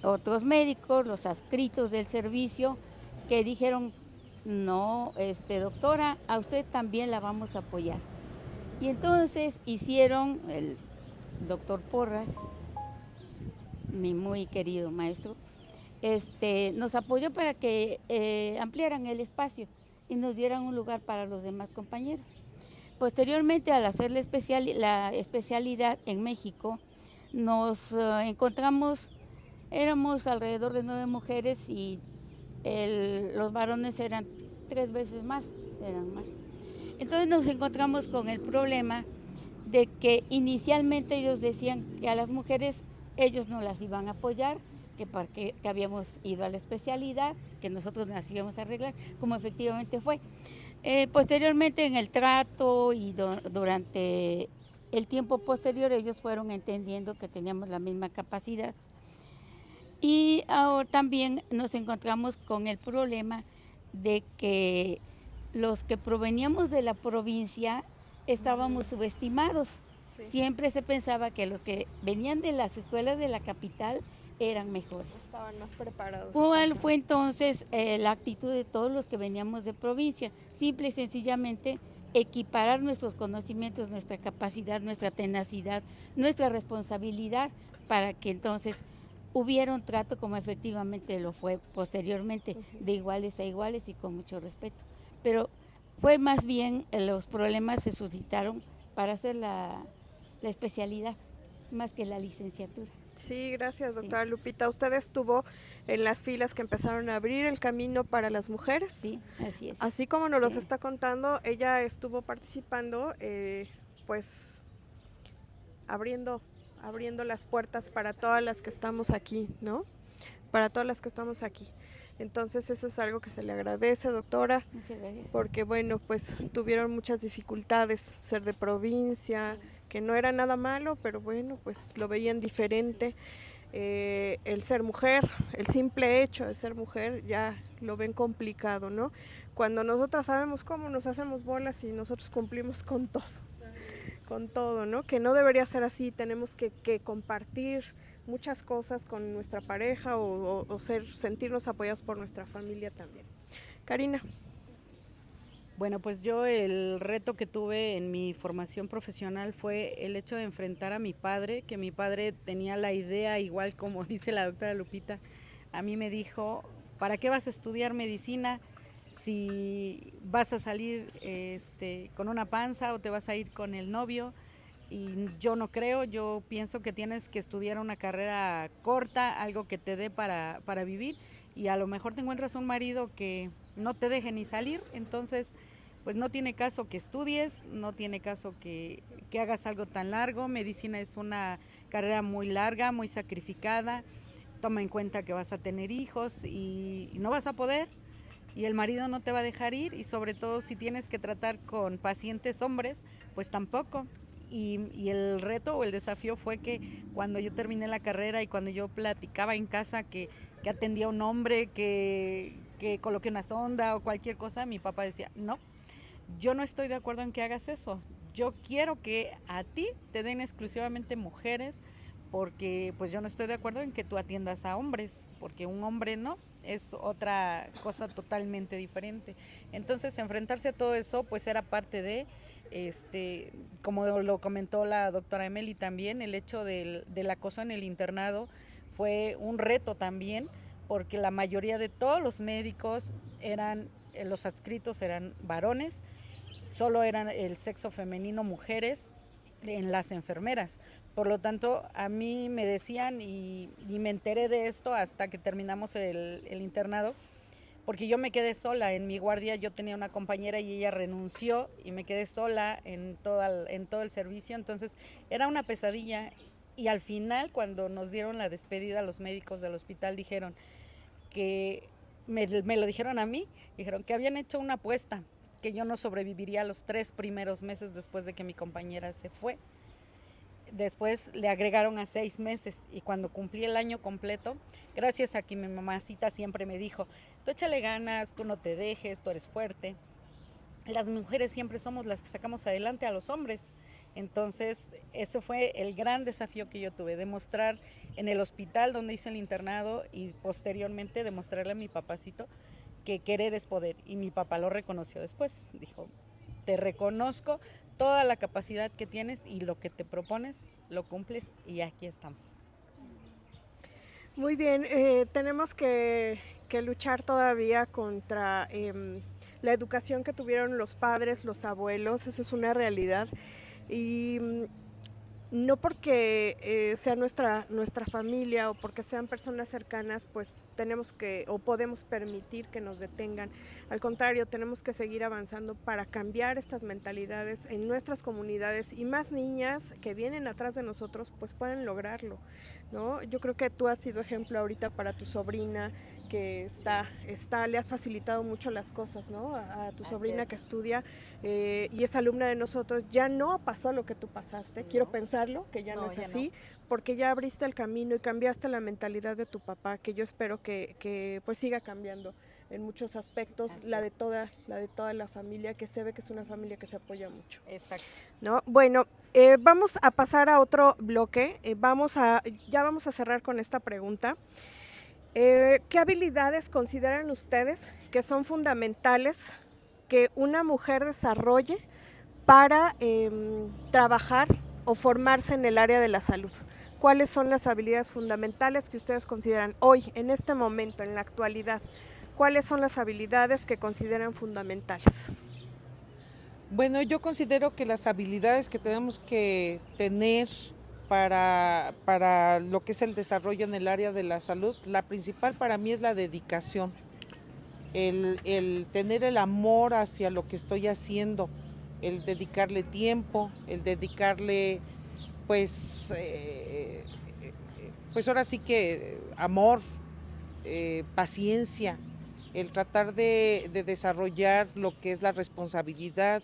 otros médicos, los adscritos del servicio, que dijeron, no, doctora, a usted también la vamos a apoyar. Y entonces hicieron, el doctor Porras, mi muy querido maestro, nos apoyó para que ampliaran el espacio y nos dieran un lugar para los demás compañeros. Posteriormente, al hacer la especialidad en México, nos encontramos, éramos alrededor de 9 mujeres y los varones eran 3 veces más, eran más. Entonces nos encontramos con el problema de que inicialmente ellos decían que a las mujeres ellos no las iban a apoyar, que habíamos ido a la especialidad, que nosotros las íbamos a arreglar, como efectivamente fue. Posteriormente en el trato y durante el tiempo posterior ellos fueron entendiendo que teníamos la misma capacidad. Y ahora también nos encontramos con el problema de que los que proveníamos de la provincia estábamos subestimados. Sí. Siempre se pensaba que los que venían de las escuelas de la capital eran mejores.
Estaban más preparados.
¿Cuál fue entonces la actitud de todos los que veníamos de provincia? Simple y sencillamente equiparar nuestros conocimientos, nuestra capacidad, nuestra tenacidad, nuestra responsabilidad, para que entonces hubiera un trato como efectivamente lo fue posteriormente, de iguales a iguales y con mucho respeto. Pero fue más bien los problemas se suscitaron para hacer la especialidad, más que la licenciatura.
Sí, gracias, doctora Lupita. Usted estuvo en las filas que empezaron a abrir el camino para las mujeres.
Sí, así es.
Así como nos los está contando, ella estuvo participando, pues abriendo las puertas para todas las que estamos aquí, ¿no? Para todas las que estamos aquí. Entonces eso es algo que se le agradece, doctora.
Muchas gracias.
Porque bueno, pues tuvieron muchas dificultades, ser de provincia, que no era nada malo, pero bueno, pues lo veían diferente. El ser mujer, el simple hecho de ser mujer ya lo ven complicado, ¿no? Cuando nosotras sabemos cómo nos hacemos bolas y nosotros cumplimos con todo, ¿no? Que no debería ser así, tenemos que compartir muchas cosas con nuestra pareja o sentirnos apoyados por nuestra familia también. Karina.
Bueno, pues yo el reto que tuve en mi formación profesional fue el hecho de enfrentar a mi padre, que mi padre tenía la idea, igual como dice la doctora Lupita, a mí me dijo, ¿para qué vas a estudiar medicina si vas a salir con una panza o te vas a ir con el novio? Y yo no creo, yo pienso que tienes que estudiar una carrera corta, algo que te dé para vivir, y a lo mejor te encuentras un marido que no te deje ni salir, entonces pues no tiene caso que estudies, no tiene caso que hagas algo tan largo. Medicina es una carrera muy larga, muy sacrificada, toma en cuenta que vas a tener hijos y no vas a poder, y el marido no te va a dejar ir, y sobre todo si tienes que tratar con pacientes hombres, pues tampoco. Y el reto o el desafío fue que cuando yo terminé la carrera y cuando yo platicaba en casa que atendía a un hombre, que coloque una sonda o cualquier cosa, mi papá decía, no, yo no estoy de acuerdo en que hagas eso. Yo quiero que a ti te den exclusivamente mujeres, porque pues yo no estoy de acuerdo en que tú atiendas a hombres, porque un hombre no, es otra cosa totalmente diferente. Entonces enfrentarse a todo eso pues era parte de, como lo comentó la doctora Emily también, el hecho del acoso en el internado fue un reto también, porque la mayoría de todos los médicos los adscritos eran varones, solo eran el sexo femenino mujeres, en las enfermeras. Por lo tanto, a mí me decían y me enteré de esto hasta que terminamos el internado, porque yo me quedé sola en mi guardia. Yo tenía una compañera y ella renunció y me quedé sola en todo el servicio. Entonces era una pesadilla, y al final, cuando nos dieron la despedida, los médicos del hospital dijeron que me lo dijeron a mí, dijeron que habían hecho una apuesta, que yo no sobreviviría los 3 primeros meses después de que mi compañera se fue. Después le agregaron a 6 meses, y cuando cumplí el año completo, gracias a que mi mamacita siempre me dijo, tú échale ganas, tú no te dejes, tú eres fuerte. Las mujeres siempre somos las que sacamos adelante a los hombres. Entonces, ese fue el gran desafío que yo tuve, demostrar en el hospital donde hice el internado, y posteriormente demostrarle a mi papacito que querer es poder. Y mi papá lo reconoció después, dijo, te reconozco toda la capacidad que tienes, y lo que te propones lo cumples, y aquí estamos.
Muy bien, tenemos que luchar todavía contra la educación que tuvieron los padres, los abuelos, eso es una realidad. Y no porque sea nuestra familia o porque sean personas cercanas, pues tenemos que o podemos permitir que nos detengan. Al contrario, tenemos que seguir avanzando para cambiar estas mentalidades en nuestras comunidades, y más niñas que vienen atrás de nosotros pues pueden lograrlo, ¿no? Yo creo que tú has sido ejemplo ahorita para tu sobrina, que le has facilitado mucho las cosas, ¿no? A tu sobrina que estudia y es alumna de nosotros. Ya no pasó lo que tú pasaste, quiero pensarlo, que ya no es así, porque ya abriste el camino y cambiaste la mentalidad de tu papá, que yo espero que pues siga cambiando en muchos aspectos, la de toda la familia, que se ve que es una familia que se apoya mucho.
Exacto.
¿No? Bueno, vamos a pasar a otro bloque, ya vamos a cerrar con esta pregunta. ¿Qué habilidades consideran ustedes que son fundamentales que una mujer desarrolle para trabajar o formarse en el área de la salud? ¿Cuáles son las habilidades fundamentales que ustedes consideran hoy, en este momento, en la actualidad? ¿Cuáles son las habilidades que consideran fundamentales?
Bueno, yo considero que las habilidades que tenemos que tener para lo que es el desarrollo en el área de la salud, la principal para mí es la dedicación, el tener el amor hacia lo que estoy haciendo, el dedicarle tiempo, el dedicarle pues ahora sí que amor, paciencia, el tratar de desarrollar lo que es la responsabilidad,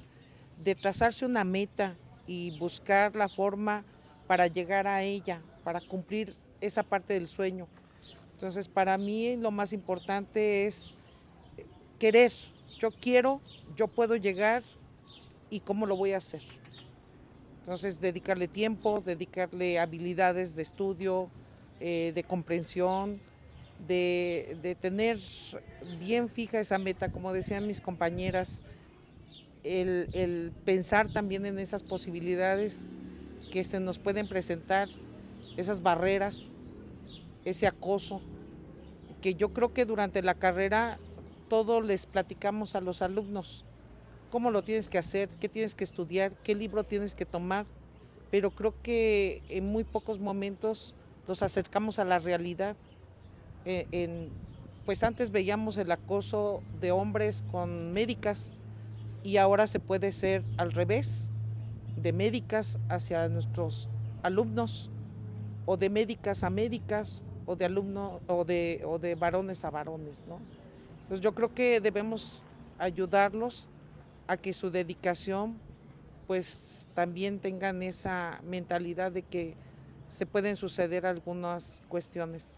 de trazarse una meta y buscar la forma para llegar a ella, para cumplir esa parte del sueño. Entonces, para mí lo más importante es querer. Yo quiero, yo puedo llegar, y cómo lo voy a hacer. Entonces, dedicarle tiempo, dedicarle habilidades de estudio, de comprensión, de tener bien fija esa meta, como decían mis compañeras, el pensar también en esas posibilidades que se nos pueden presentar, esas barreras, ese acoso, que yo creo que durante la carrera todo les platicamos a los alumnos, cómo lo tienes que hacer, qué tienes que estudiar, qué libro tienes que tomar, pero creo que en muy pocos momentos los acercamos a la realidad. Pues antes veíamos el acoso de hombres con médicas, y ahora se puede ser al revés, de médicas hacia nuestros alumnos, o de médicas a médicas, o de alumnos o de varones a varones, ¿no? Entonces yo creo que debemos ayudarlos a que su dedicación pues también tengan esa mentalidad de que se pueden suceder algunas cuestiones,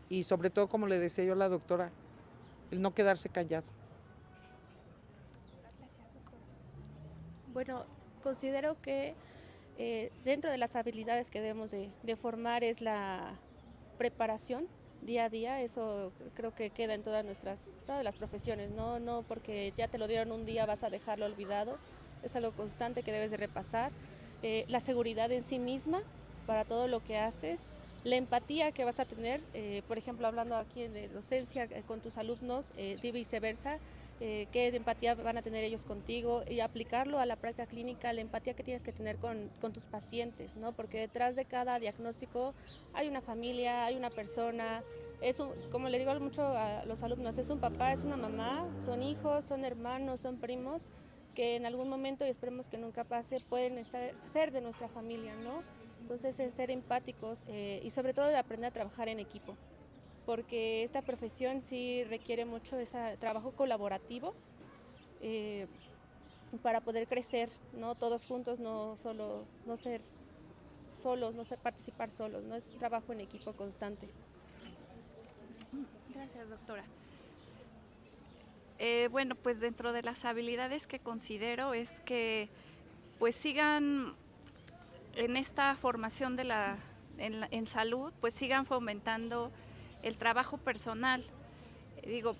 y sobre todo, como le decía yo a la doctora, el no quedarse callado.
Bueno, considero que dentro de las habilidades que debemos de formar es la preparación día a día. Eso creo que queda en todas las profesiones, no porque ya te lo dieron un día vas a dejarlo olvidado, es algo constante que debes de repasar. La seguridad en sí misma para todo lo que haces, la empatía que vas a tener, por ejemplo, hablando aquí de docencia con tus alumnos, de viceversa, qué empatía van a tener ellos contigo y aplicarlo a la práctica clínica, la empatía que tienes que tener con tus pacientes, ¿no? Porque detrás de cada diagnóstico hay una familia, hay una persona, como le digo mucho a los alumnos, es un papá, es una mamá, son hijos, son hermanos, son primos, que en algún momento, y esperemos que nunca pase, pueden ser de nuestra familia, ¿no? Entonces es ser empáticos y sobre todo aprender a trabajar en equipo, porque esta profesión sí requiere mucho ese trabajo colaborativo para poder crecer, ¿no? Todos juntos, no ser solos, no ser participar solos, ¿no? Es un trabajo en equipo constante.
Gracias, doctora. Bueno, pues dentro de las habilidades que considero es que pues sigan en esta formación en salud, pues sigan fomentando el trabajo personal. Digo,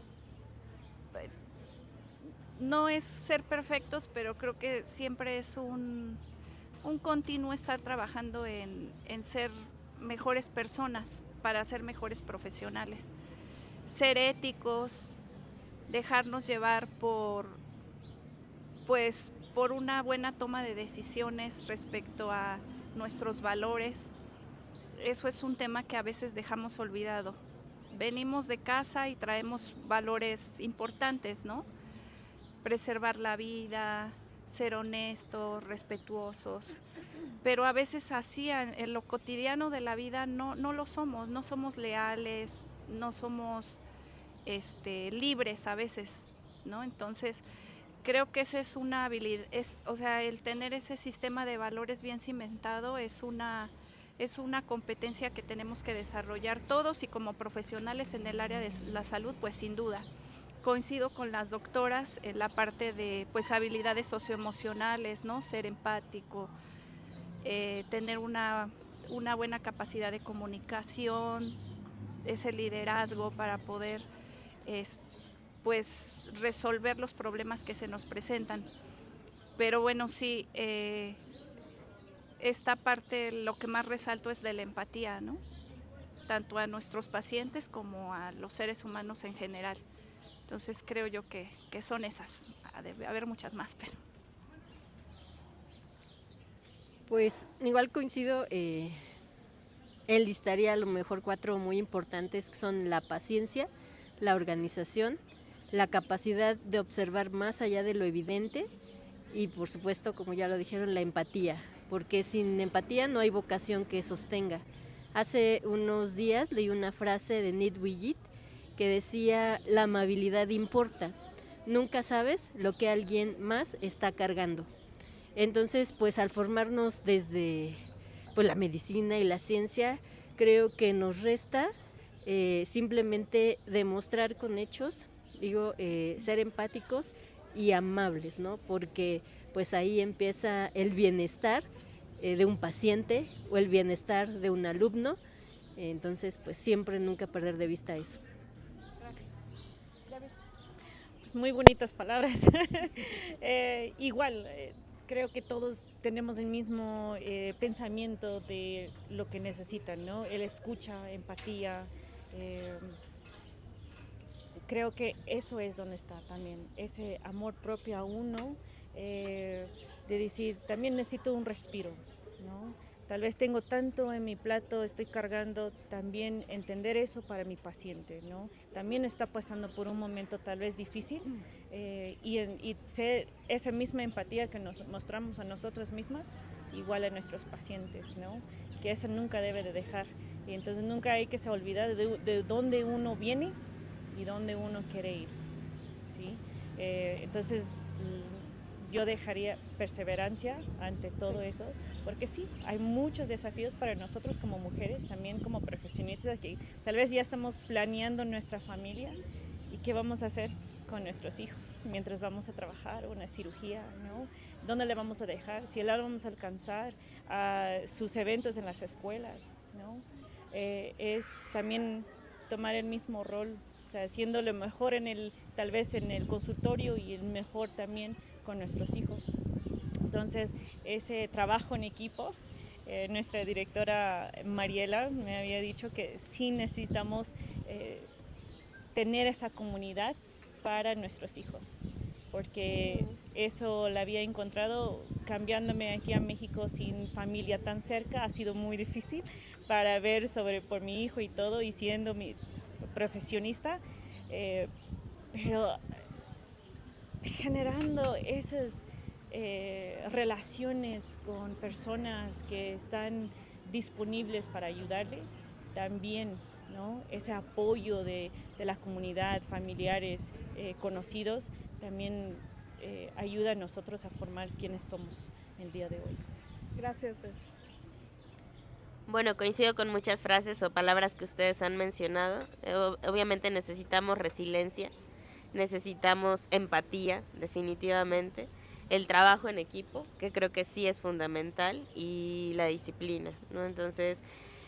no es ser perfectos, pero creo que siempre es un continuo estar trabajando en ser mejores personas para ser mejores profesionales. Ser éticos, dejarnos llevar por una buena toma de decisiones respecto a nuestros valores. Eso es un tema que a veces dejamos olvidado. Venimos de casa y traemos valores importantes, ¿no? Preservar la vida, ser honestos, respetuosos, pero a veces así en lo cotidiano de la vida no lo somos, no somos leales, no somos libres a veces, ¿no? Entonces creo que esa es una habilidad, el tener ese sistema de valores bien cimentado es una competencia que tenemos que desarrollar todos y como profesionales en el área de la salud, pues sin duda. Coincido con las doctoras en la parte de pues habilidades socioemocionales, ¿no? Ser empático, tener una buena capacidad de comunicación, ese liderazgo para poder pues resolver los problemas que se nos presentan. Pero bueno, sí, esta parte lo que más resalto es de la empatía, ¿no? Tanto a nuestros pacientes como a los seres humanos en general. Entonces creo yo que son esas, debe haber muchas más, pero...
Pues igual coincido, enlistaría a lo mejor 4 muy importantes, que son la paciencia, la organización, la capacidad de observar más allá de lo evidente y por supuesto, como ya lo dijeron, la empatía, porque sin empatía no hay vocación que sostenga. Hace unos días leí una frase de Nid Wiggit que decía: la amabilidad importa, nunca sabes lo que alguien más está cargando. Entonces, pues al formarnos desde pues, la medicina y la ciencia, creo que nos resta simplemente demostrar con hechos, ser empáticos y amables, ¿no? Porque pues ahí empieza el bienestar de un paciente o el bienestar de un alumno, entonces pues siempre nunca perder de vista eso.
Pues muy bonitas palabras. Igual, creo que todos tenemos el mismo pensamiento de lo que necesitan, ¿no? El escucha, empatía. Creo que eso es donde está también, ese amor propio a uno, de decir, también necesito un respiro, ¿no? Tal vez tengo tanto en mi plato, estoy cargando, también entender eso para mi paciente, ¿no? También está pasando por un momento tal vez difícil y ser esa misma empatía que nos mostramos a nosotras mismas, igual a nuestros pacientes, ¿no? Que eso nunca debe de dejar. Y entonces nunca hay que se olvidar de dónde uno viene y dónde uno quiere ir, ¿sí? Entonces yo dejaría perseverancia ante todo eso, porque sí, hay muchos desafíos para nosotros como mujeres, también como profesionistas, que tal vez ya estamos planeando nuestra familia y qué vamos a hacer con nuestros hijos mientras vamos a trabajar una cirugía, ¿no? ¿Dónde le vamos a dejar? Si la vamos a alcanzar a sus eventos en las escuelas, ¿no? Es también tomar el mismo rol, o sea, haciendo lo mejor tal vez en el consultorio y el mejor también con nuestros hijos. Entonces, ese trabajo en equipo, nuestra directora Mariela me había dicho que sí necesitamos tener esa comunidad para nuestros hijos, porque eso lo había encontrado cambiándome aquí a México sin familia tan cerca. Ha sido muy difícil para ver por mi hijo y todo, y siendo mi profesionista, pero generando esas relaciones con personas que están disponibles para ayudarle, también, ¿no? Ese apoyo de la comunidad, familiares, conocidos, también ayuda a nosotros a formar quienes somos el día de hoy.
Gracias.
Bueno, coincido con muchas frases o palabras que ustedes han mencionado. Obviamente necesitamos resiliencia, necesitamos empatía, definitivamente, el trabajo en equipo, que creo que sí es fundamental, y la disciplina, ¿no? Entonces,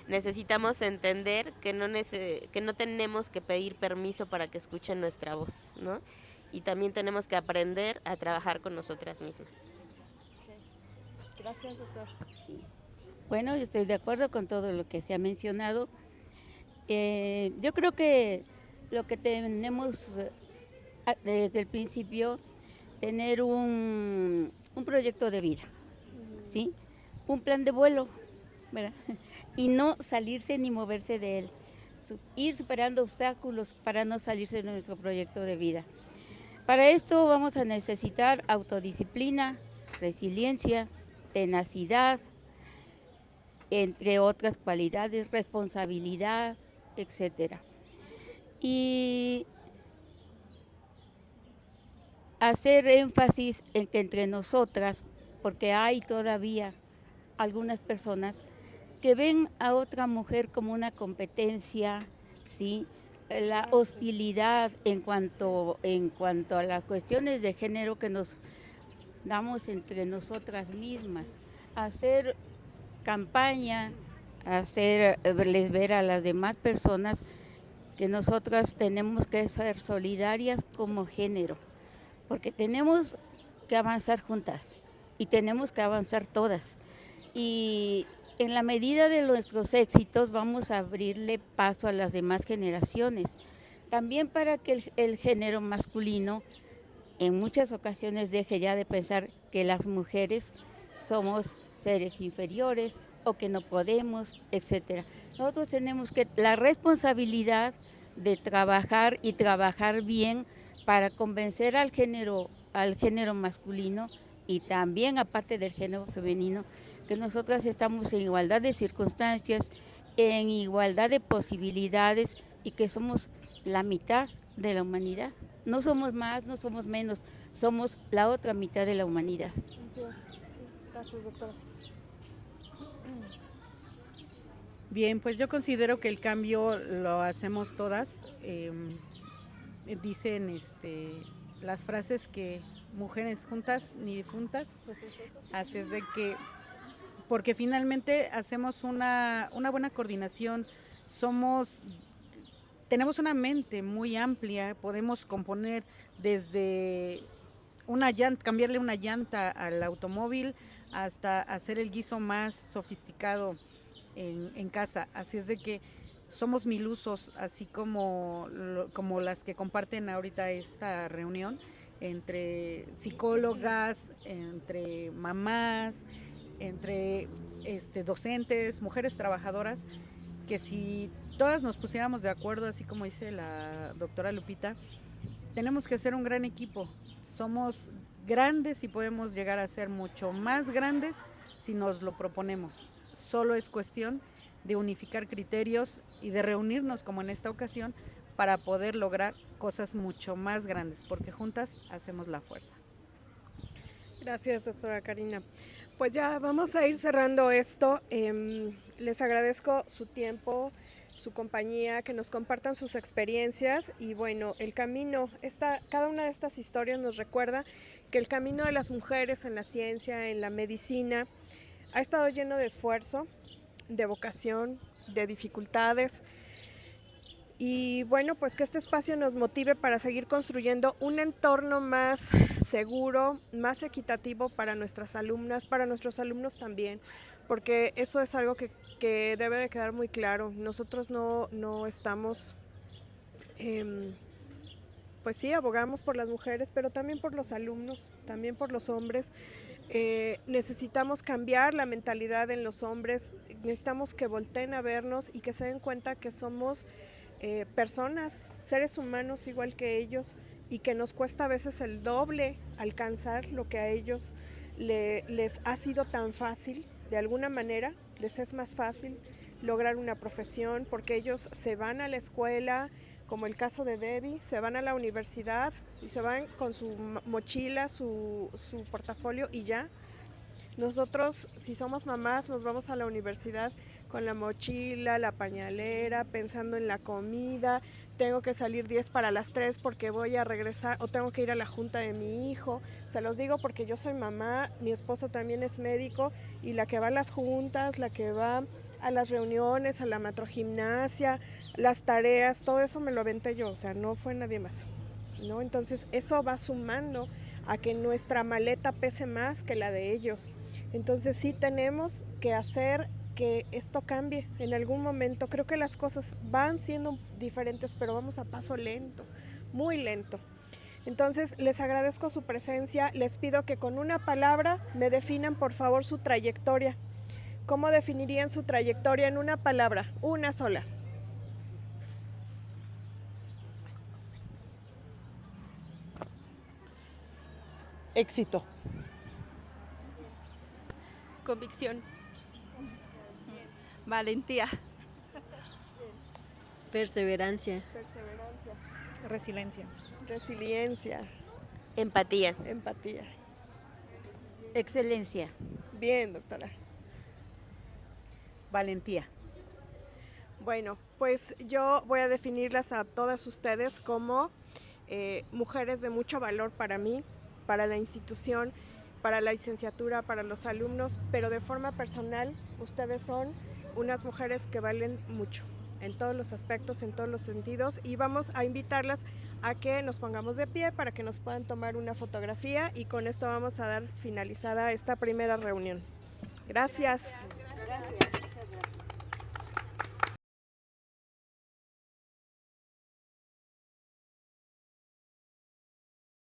necesitamos entender que no tenemos que pedir permiso para que escuchen nuestra voz, ¿no? Y también tenemos que aprender a trabajar con nosotras mismas.
Gracias, doctor.
Sí. Bueno, yo estoy de acuerdo con todo lo que se ha mencionado. Yo creo que lo que tenemos desde el principio, tener un proyecto de vida, ¿sí? Un plan de vuelo, ¿verdad? Y no salirse ni moverse de él. Ir superando obstáculos para no salirse de nuestro proyecto de vida. Para esto vamos a necesitar autodisciplina, resiliencia, tenacidad, entre otras cualidades, responsabilidad, etcétera. Y hacer énfasis en que entre nosotras, porque hay todavía algunas personas que ven a otra mujer como una competencia, ¿sí? La hostilidad en cuanto a las cuestiones de género que nos damos entre nosotras mismas, hacer campaña, hacerles ver a las demás personas que nosotras tenemos que ser solidarias como género, porque tenemos que avanzar juntas y tenemos que avanzar todas. Y en la medida de nuestros éxitos vamos a abrirle paso a las demás generaciones. También para que el género masculino en muchas ocasiones deje ya de pensar que las mujeres somos seres inferiores o que no podemos, etcétera. Nosotros tenemos la responsabilidad de trabajar y trabajar bien para convencer al género masculino y también aparte del género femenino, que nosotras estamos en igualdad de circunstancias, en igualdad de posibilidades y que somos la mitad de la humanidad. No somos más, no somos menos, somos la otra mitad de la humanidad.
Gracias. Sí, gracias, doctora.
Bien, pues yo considero que el cambio lo hacemos todas. Dicen las frases que mujeres juntas ni difuntas, así es de que, porque finalmente hacemos una buena coordinación, tenemos una mente muy amplia, podemos componer desde cambiarle una llanta al automóvil hasta hacer el guiso más sofisticado en casa, así es de que somos mil usos, así como las que comparten ahorita esta reunión, entre psicólogas, entre mamás, entre docentes, mujeres trabajadoras, que si todas nos pusiéramos de acuerdo, así como dice la doctora Lupita, tenemos que hacer un gran equipo. Somos grandes y podemos llegar a ser mucho más grandes si nos lo proponemos. Solo es cuestión de unificar criterios y de reunirnos como en esta ocasión para poder lograr cosas mucho más grandes, porque juntas hacemos la fuerza.
Gracias, doctora Karina. Pues ya vamos a ir cerrando esto. Les agradezco su tiempo, su compañía, que nos compartan sus experiencias y bueno, el camino, cada una de estas historias nos recuerda que el camino de las mujeres en la ciencia, en la medicina, ha estado lleno de esfuerzo, de vocación, de dificultades y bueno, pues que este espacio nos motive para seguir construyendo un entorno más seguro, más equitativo para nuestras alumnas, para nuestros alumnos también, porque eso es algo que debe de quedar muy claro. Nosotros no estamos pues sí, abogamos por las mujeres, pero también por los alumnos, también por los hombres. Necesitamos cambiar la mentalidad en los hombres, necesitamos que volteen a vernos y que se den cuenta que somos personas, seres humanos igual que ellos, y que nos cuesta a veces el doble alcanzar lo que a ellos les ha sido tan fácil. De alguna manera les es más fácil lograr una profesión porque ellos se van a la escuela, como el caso de Debbie, se van a la universidad y se van con su mochila, su portafolio y ya. Nosotros, si somos mamás, nos vamos a la universidad con la mochila, la pañalera, pensando en la comida. Tengo que salir 10 para las 3 porque voy a regresar o tengo que ir a la junta de mi hijo. Se los digo porque yo soy mamá, mi esposo también es médico y la que va a las juntas, la que va a las reuniones, a la matrogimnasia, las tareas, todo eso me lo aventé yo, o sea, no fue nadie más, ¿no? Entonces eso va sumando a que nuestra maleta pese más que la de ellos. Entonces sí tenemos que hacer que esto cambie en algún momento. Creo que las cosas van siendo diferentes, pero vamos a paso lento, muy lento. Entonces les agradezco su presencia, les pido que con una palabra me definan por favor su trayectoria. ¿Cómo definirían su trayectoria en una palabra, una sola?
Éxito.
Convicción.
Valentía.
Perseverancia.
Perseverancia,
Resiliencia.
resiliencia,
Empatía.
empatía.
Excelencia.
Bien, doctora.
Valentía.
Bueno, pues yo voy a definirlas a todas ustedes como mujeres de mucho valor para mí, para la institución, para la licenciatura, para los alumnos, pero de forma personal, ustedes son unas mujeres que valen mucho en todos los aspectos, en todos los sentidos, y vamos a invitarlas a que nos pongamos de pie para que nos puedan tomar una fotografía y con esto vamos a dar finalizada esta primera reunión. Gracias.